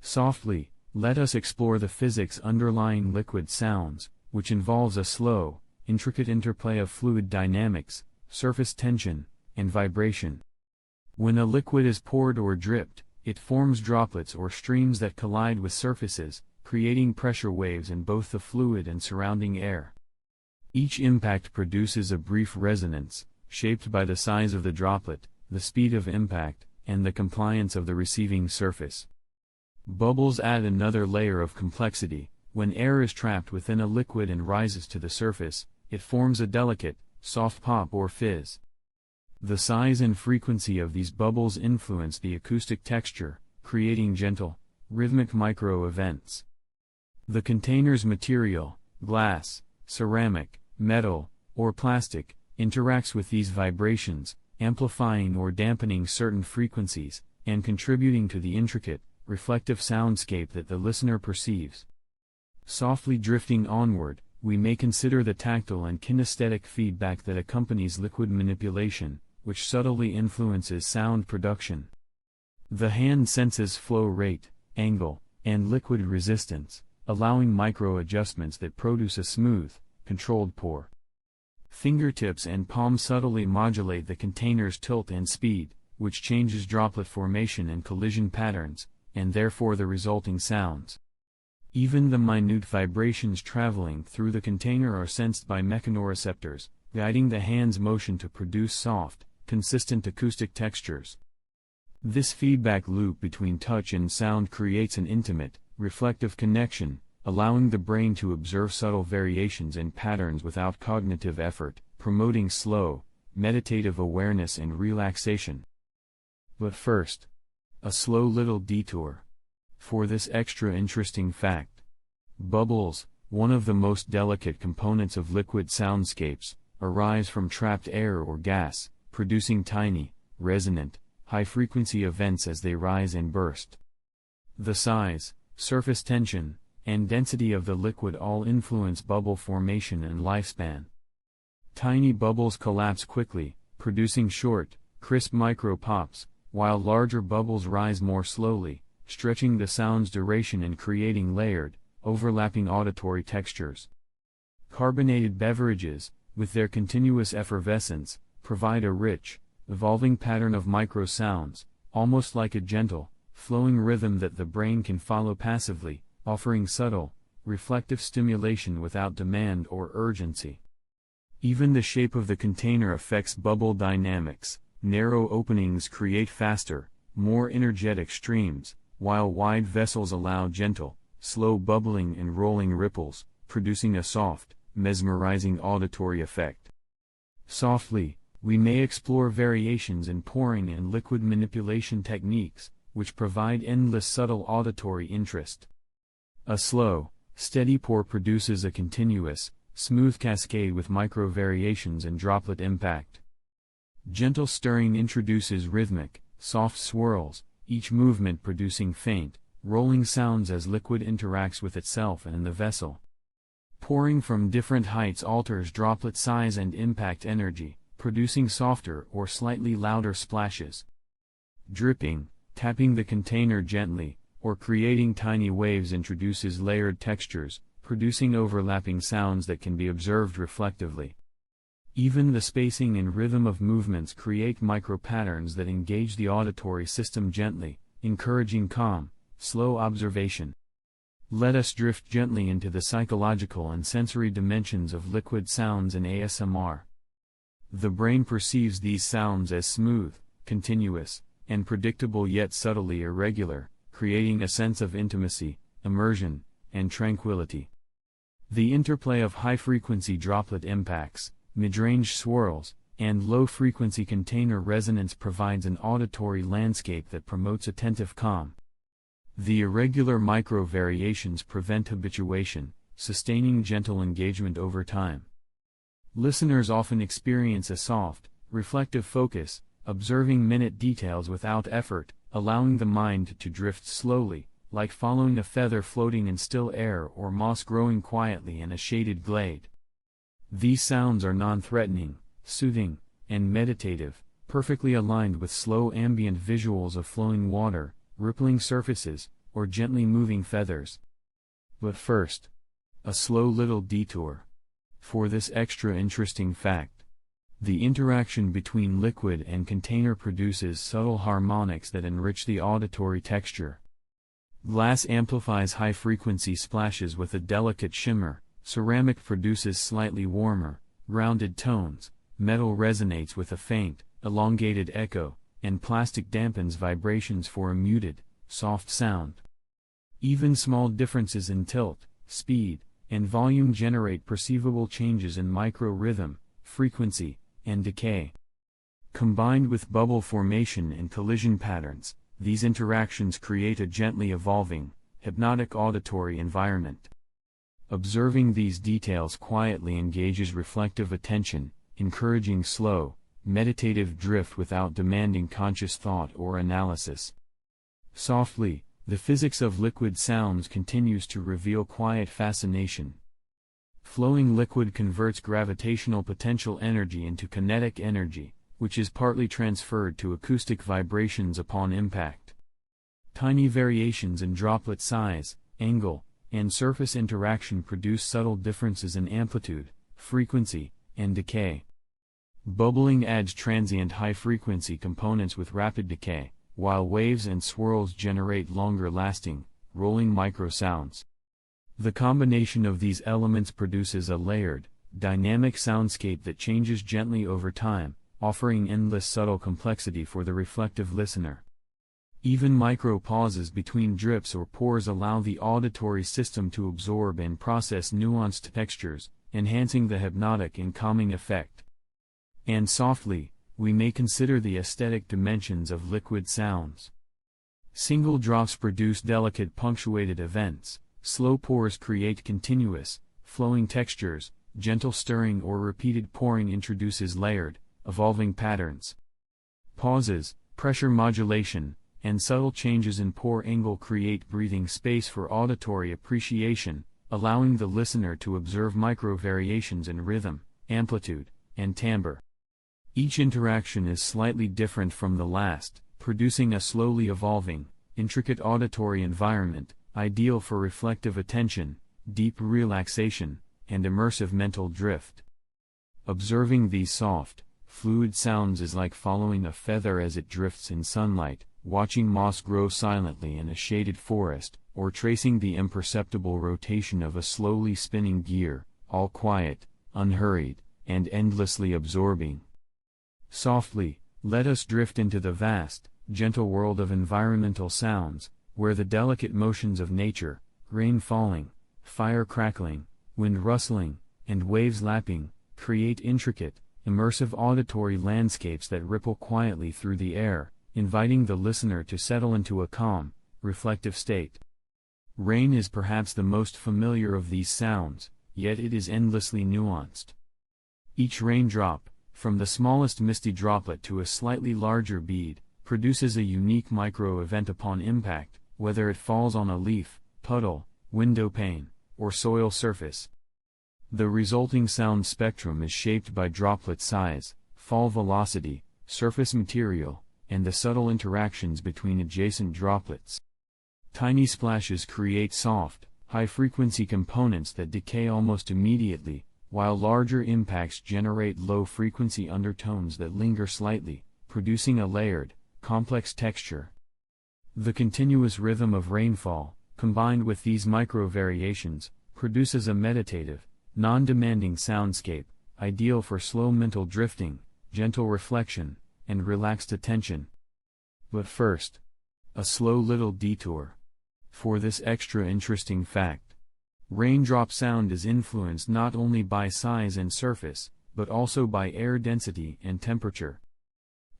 Softly, let us explore the physics underlying liquid sounds, which involves a slow, intricate interplay of fluid dynamics, surface tension, and vibration. When a liquid is poured or dripped, it forms droplets or streams that collide with surfaces, creating pressure waves in both the fluid and surrounding air. Each impact produces a brief resonance, shaped by the size of the droplet, the speed of impact, and the compliance of the receiving surface. Bubbles add another layer of complexity. When air is trapped within a liquid and rises to the surface, it forms a delicate, soft pop or fizz. The size and frequency of these bubbles influence the acoustic texture, creating gentle, rhythmic micro-events. The container's material, glass, ceramic, metal, or plastic, interacts with these vibrations, amplifying or dampening certain frequencies, and contributing to the intricate, reflective soundscape that the listener perceives. Softly drifting onward, we may consider the tactile and kinesthetic feedback that accompanies liquid manipulation, which subtly influences sound production. The hand senses flow rate, angle, and liquid resistance, allowing micro-adjustments that produce a smooth, controlled pour. Fingertips and palms subtly modulate the container's tilt and speed, which changes droplet formation and collision patterns, and therefore the resulting sounds. Even the minute vibrations traveling through the container are sensed by mechanoreceptors, guiding the hand's motion to produce soft, consistent acoustic textures. This feedback loop between touch and sound creates an intimate, reflective connection, allowing the brain to observe subtle variations in patterns without cognitive effort, promoting slow, meditative awareness and relaxation. But first, A slow little detour. For this extra interesting fact. Bubbles, one of the most delicate components of liquid soundscapes, arise from trapped air or gas, producing tiny, resonant, high-frequency events as they rise and burst. The size, surface tension, and density of the liquid all influence bubble formation and lifespan. Tiny bubbles collapse quickly, producing short, crisp micro-pops, while larger bubbles rise more slowly, stretching the sound's duration and creating layered, overlapping auditory textures. Carbonated beverages, with their continuous effervescence, provide a rich, evolving pattern of micro-sounds, almost like a gentle, flowing rhythm that the brain can follow passively, offering subtle, reflective stimulation without demand or urgency. Even the shape of the container affects bubble dynamics. Narrow openings create faster, more energetic streams, while wide vessels allow gentle, slow bubbling and rolling ripples, producing a soft, mesmerizing auditory effect. Softly, we may explore variations in pouring and liquid manipulation techniques, which provide endless subtle auditory interest. A slow, steady pour produces a continuous, smooth cascade with micro-variations and droplet impact. Gentle stirring introduces rhythmic, soft swirls, each movement producing faint, rolling sounds as liquid interacts with itself and the vessel. Pouring from different heights alters droplet size and impact energy, producing softer or slightly louder splashes. Dripping, tapping the container gently, or creating tiny waves introduces layered textures, producing overlapping sounds that can be observed reflectively. Even the spacing and rhythm of movements create micro-patterns that engage the auditory system gently, encouraging calm, slow observation. Let us drift gently into the psychological and sensory dimensions of liquid sounds in ASMR. The brain perceives these sounds as smooth, continuous, and predictable yet subtly irregular, creating a sense of intimacy, immersion, and tranquility. The interplay of high-frequency droplet impacts, mid-range swirls, and low-frequency container resonance provides an auditory landscape that promotes attentive calm. The irregular micro-variations prevent habituation, sustaining gentle engagement over time. Listeners often experience a soft, reflective focus, observing minute details without effort, allowing the mind to drift slowly, like following a feather floating in still air or moss growing quietly in a shaded glade. These sounds are non-threatening, soothing, and meditative, perfectly aligned with slow ambient visuals of flowing water, rippling surfaces, or gently moving feathers. But first, a slow little detour. For this extra interesting fact. The interaction between liquid and container produces subtle harmonics that enrich the auditory texture. Glass amplifies high-frequency splashes with a delicate shimmer, ceramic produces slightly warmer, grounded tones, metal resonates with a faint, elongated echo, and plastic dampens vibrations for a muted, soft sound. Even small differences in tilt, speed, and volume generate perceivable changes in micro-rhythm, frequency, and decay. Combined with bubble formation and collision patterns, these interactions create a gently evolving, hypnotic auditory environment. Observing these details quietly engages reflective attention, encouraging slow, meditative drift without demanding conscious thought or analysis. Softly, the physics of liquid sounds continues to reveal quiet fascination. Flowing liquid converts gravitational potential energy into kinetic energy, which is partly transferred to acoustic vibrations upon impact. Tiny variations in droplet size, angle, and surface interaction produce subtle differences in amplitude, frequency, and decay. Bubbling adds transient high-frequency components with rapid decay, while waves and swirls generate longer-lasting, rolling micro-sounds. The combination of these elements produces a layered, dynamic soundscape that changes gently over time, offering endless subtle complexity for the reflective listener. Even micro-pauses between drips or pours allow the auditory system to absorb and process nuanced textures, enhancing the hypnotic and calming effect. And softly, we may consider the aesthetic dimensions of liquid sounds. Single drops produce delicate punctuated events, slow pours create continuous, flowing textures, gentle stirring or repeated pouring introduces layered, evolving patterns. Pauses, pressure modulation, and subtle changes in pour angle create breathing space for auditory appreciation, allowing the listener to observe micro-variations in rhythm, amplitude, and timbre. Each interaction is slightly different from the last, producing a slowly evolving, intricate auditory environment, ideal for reflective attention, deep relaxation, and immersive mental drift. Observing these soft, fluid sounds is like following a feather as it drifts in sunlight, watching moss grow silently in a shaded forest, or tracing the imperceptible rotation of a slowly spinning gear, all quiet, unhurried, and endlessly absorbing. Softly, let us drift into the vast, gentle world of environmental sounds, where the delicate motions of nature, rain falling, fire crackling, wind rustling, and waves lapping, create intricate, immersive auditory landscapes that ripple quietly through the air, inviting the listener to settle into a calm, reflective state. Rain is perhaps the most familiar of these sounds, yet it is endlessly nuanced. Each raindrop, from the smallest misty droplet to a slightly larger bead, produces a unique micro-event upon impact, whether it falls on a leaf, puddle, window pane, or soil surface. The resulting sound spectrum is shaped by droplet size, fall velocity, surface material, and the subtle interactions between adjacent droplets. Tiny splashes create soft, high-frequency components that decay almost immediately, while larger impacts generate low-frequency undertones that linger slightly, producing a layered, complex texture. The continuous rhythm of rainfall, combined with these micro-variations, produces a meditative, non-demanding soundscape, ideal for slow mental drifting, gentle reflection, and relaxed attention. But first, a slow little detour. For this extra interesting fact, raindrop sound is influenced not only by size and surface, but also by air density and temperature.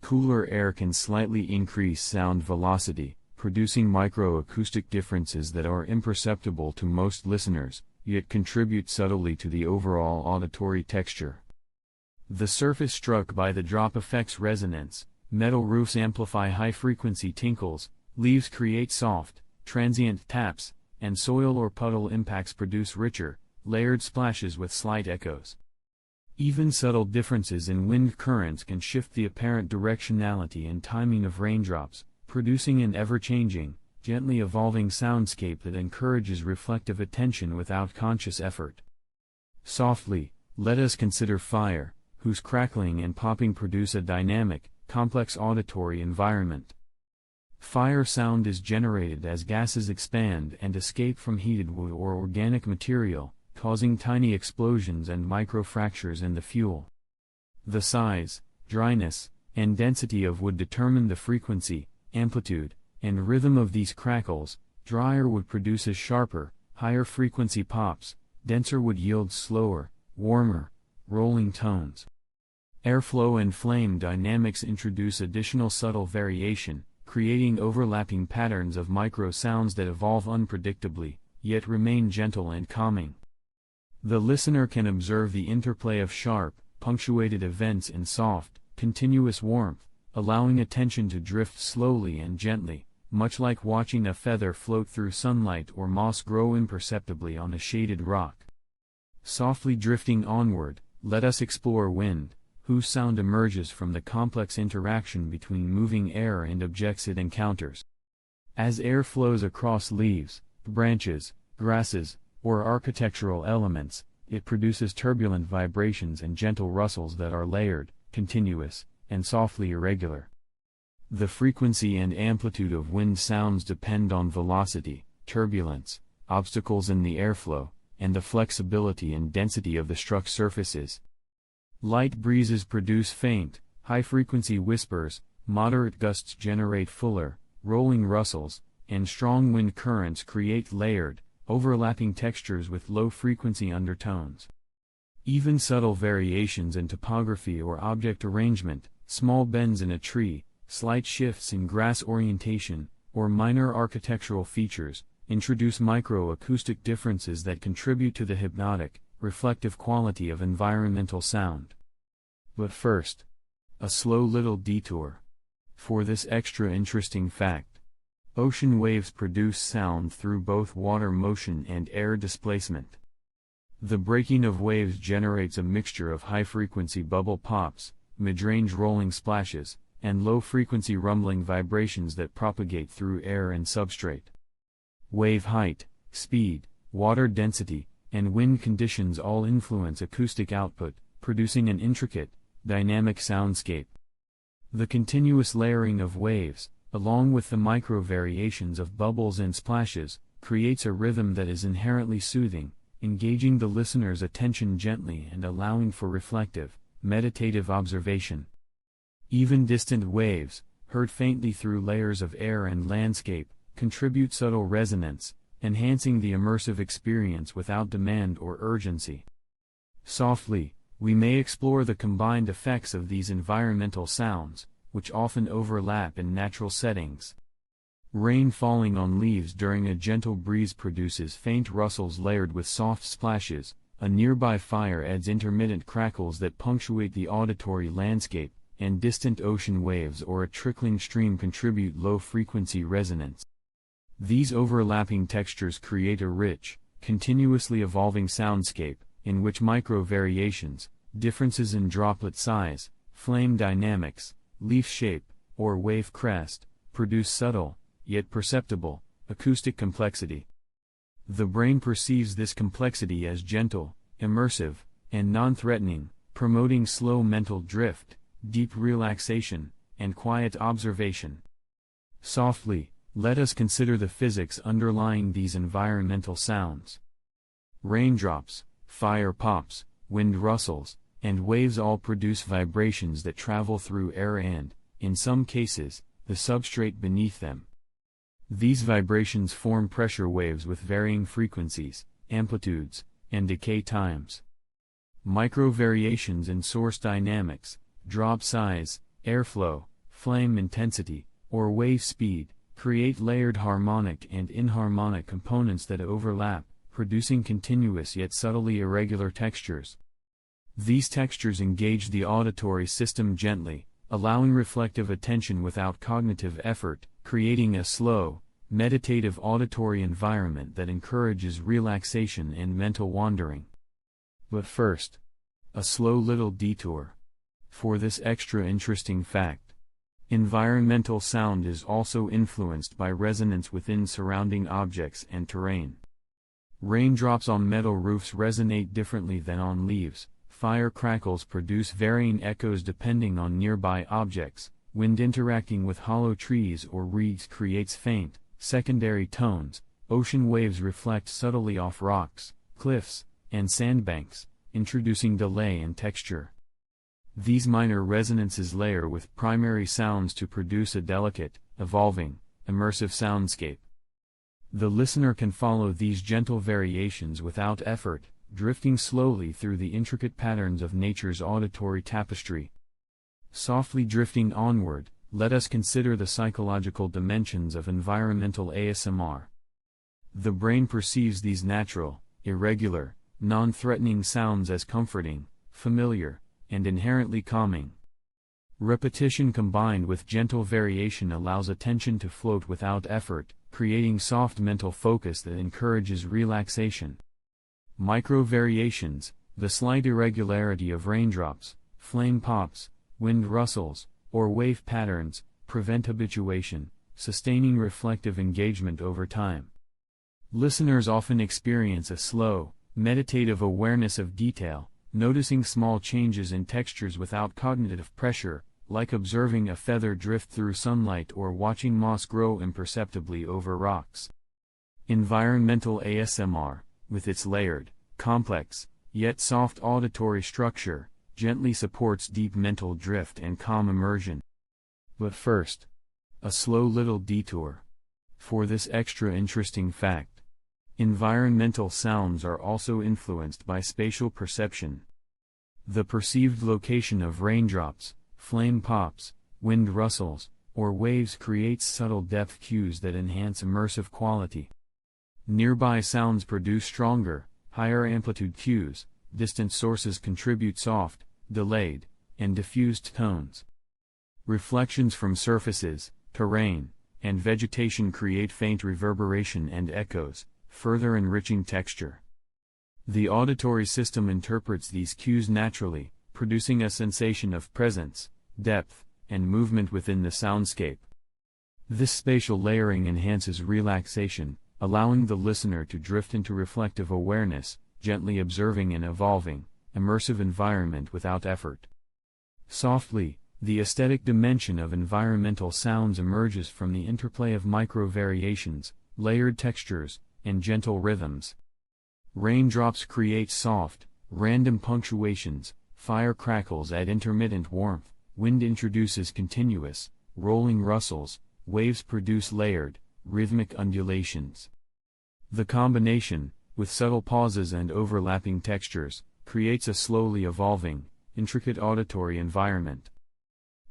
Cooler air can slightly increase sound velocity, producing microacoustic differences that are imperceptible to most listeners, yet contribute subtly to the overall auditory texture. The surface struck by the drop affects resonance, metal roofs amplify high-frequency tinkles, leaves create soft, transient taps, and soil or puddle impacts produce richer, layered splashes with slight echoes. Even subtle differences in wind currents can shift the apparent directionality and timing of raindrops, producing an ever-changing, gently evolving soundscape that encourages reflective attention without conscious effort. Softly, let us consider fire, whose crackling and popping produce a dynamic, complex auditory environment. Fire sound is generated as gases expand and escape from heated wood or organic material, causing tiny explosions and microfractures in the fuel. The size, dryness, and density of wood determine the frequency, amplitude, and rhythm of these crackles. Drier wood produces sharper, higher frequency pops, denser wood yields slower, warmer, rolling tones. Airflow and flame dynamics introduce additional subtle variation, creating overlapping patterns of micro-sounds that evolve unpredictably, yet remain gentle and calming. The listener can observe the interplay of sharp, punctuated events in soft, continuous warmth, allowing attention to drift slowly and gently, much like watching a feather float through sunlight or moss grow imperceptibly on a shaded rock. Softly drifting onward, let us explore wind, whose sound emerges from the complex interaction between moving air and objects it encounters. As air flows across leaves, branches, grasses, or architectural elements, it produces turbulent vibrations and gentle rustles that are layered, continuous, and softly irregular. The frequency and amplitude of wind sounds depend on velocity, turbulence, obstacles in the airflow, and the flexibility and density of the struck surfaces. Light breezes produce faint, high-frequency whispers, moderate gusts generate fuller, rolling rustles, and strong wind currents create layered, overlapping textures with low-frequency undertones. Even subtle variations in topography or object arrangement, small bends in a tree, slight shifts in grass orientation, or minor architectural features, introduce micro-acoustic differences that contribute to the hypnotic, reflective quality of environmental sound. But first, a slow little detour. For this extra interesting fact, ocean waves produce sound through both water motion and air displacement. The breaking of waves generates a mixture of high-frequency bubble pops, mid-range rolling splashes, and low-frequency rumbling vibrations that propagate through air and substrate. Wave height, speed, water density, and wind conditions all influence acoustic output, producing an intricate, dynamic soundscape. The continuous layering of waves, along with the micro-variations of bubbles and splashes, creates a rhythm that is inherently soothing, engaging the listener's attention gently and allowing for reflective, meditative observation. Even distant waves, heard faintly through layers of air and landscape, contribute subtle resonance, enhancing the immersive experience without demand or urgency. Softly, we may explore the combined effects of these environmental sounds, which often overlap in natural settings. Rain falling on leaves during a gentle breeze produces faint rustles layered with soft splashes, a nearby fire adds intermittent crackles that punctuate the auditory landscape, and distant ocean waves or a trickling stream contribute low-frequency resonance. These overlapping textures create a rich, continuously evolving soundscape, in which micro-variations, differences in droplet size, flame dynamics, leaf shape, or wave crest, produce subtle, yet perceptible, acoustic complexity. The brain perceives this complexity as gentle, immersive, and non-threatening, promoting slow mental drift, deep relaxation, and quiet observation. Softly, let us consider the physics underlying these environmental sounds. Raindrops, fire pops, wind rustles, and waves all produce vibrations that travel through air and, in some cases, the substrate beneath them. These vibrations form pressure waves with varying frequencies, amplitudes, and decay times. Micro-variations in source dynamics, drop size, airflow, flame intensity, or wave speed, create layered harmonic and inharmonic components that overlap, producing continuous yet subtly irregular textures. These textures engage the auditory system gently, allowing reflective attention without cognitive effort, creating a slow, meditative auditory environment that encourages relaxation and mental wandering. But first, a slow little detour. For this extra interesting fact, environmental sound is also influenced by resonance within surrounding objects and terrain. Raindrops on metal roofs resonate differently than on leaves. Fire crackles produce varying echoes depending on nearby objects. Wind interacting with hollow trees or reeds creates faint, secondary tones. Ocean waves reflect subtly off rocks, cliffs, and sandbanks, introducing delay and texture. These minor resonances layer with primary sounds to produce a delicate, evolving, immersive soundscape. The listener can follow these gentle variations without effort, drifting slowly through the intricate patterns of nature's auditory tapestry. Softly drifting onward, let us consider the psychological dimensions of environmental ASMR. The brain perceives these natural, irregular, non-threatening sounds as comforting, familiar, and inherently calming. Repetition combined with gentle variation allows attention to float without effort, creating soft mental focus that encourages relaxation. Micro-variations, the slight irregularity of raindrops, flame pops, wind rustles, or wave patterns, prevent habituation, sustaining reflective engagement over time. Listeners often experience a slow, meditative awareness of detail, noticing small changes in textures without cognitive pressure, like observing a feather drift through sunlight or watching moss grow imperceptibly over rocks. Environmental ASMR, with its layered, complex, yet soft auditory structure, gently supports deep mental drift and calm immersion. But first, a slow little detour. For this extra interesting fact, environmental sounds are also influenced by spatial perception. The perceived location of raindrops, flame pops, wind rustles, or waves creates subtle depth cues that enhance immersive quality. Nearby sounds produce stronger, higher amplitude cues, distant sources contribute soft, delayed, and diffused tones. Reflections from surfaces, terrain, and vegetation create faint reverberation and echoes, further enriching texture. The auditory system interprets these cues naturally, producing a sensation of presence, depth, and movement within the soundscape. This spatial layering enhances relaxation, allowing the listener to drift into reflective awareness, gently observing an evolving, immersive environment without effort. Softly, the aesthetic dimension of environmental sounds emerges from the interplay of micro-variations, layered textures, and gentle rhythms. Raindrops create soft, random punctuations, fire crackles add intermittent warmth, wind introduces continuous, rolling rustles, waves produce layered, rhythmic undulations. The combination, with subtle pauses and overlapping textures, creates a slowly evolving, intricate auditory environment.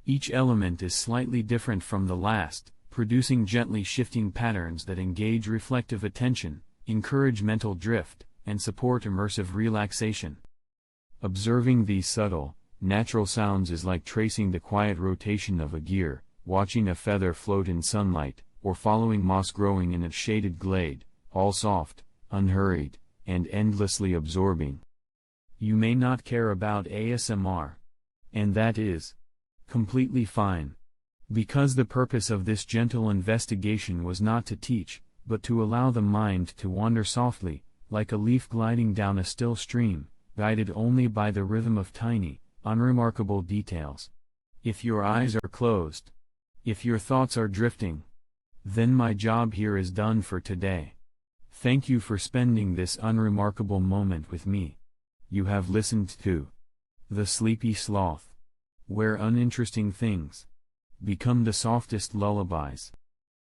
Each element is slightly different from the last, producing gently shifting patterns that engage reflective attention, encourage mental drift, and support immersive relaxation. Observing these subtle, natural sounds is like tracing the quiet rotation of a gear, watching a feather float in sunlight, or following moss growing in a shaded glade, all soft, unhurried, and endlessly absorbing. You may not care about ASMR. And that is completely fine. Because the purpose of this gentle investigation was not to teach, but to allow the mind to wander softly, like a leaf gliding down a still stream, guided only by the rhythm of tiny, unremarkable details. If your eyes are closed, if your thoughts are drifting, then my job here is done for today. Thank you for spending this unremarkable moment with me. You have listened to The Sleepy Sloth, where uninteresting things become the softest lullabies.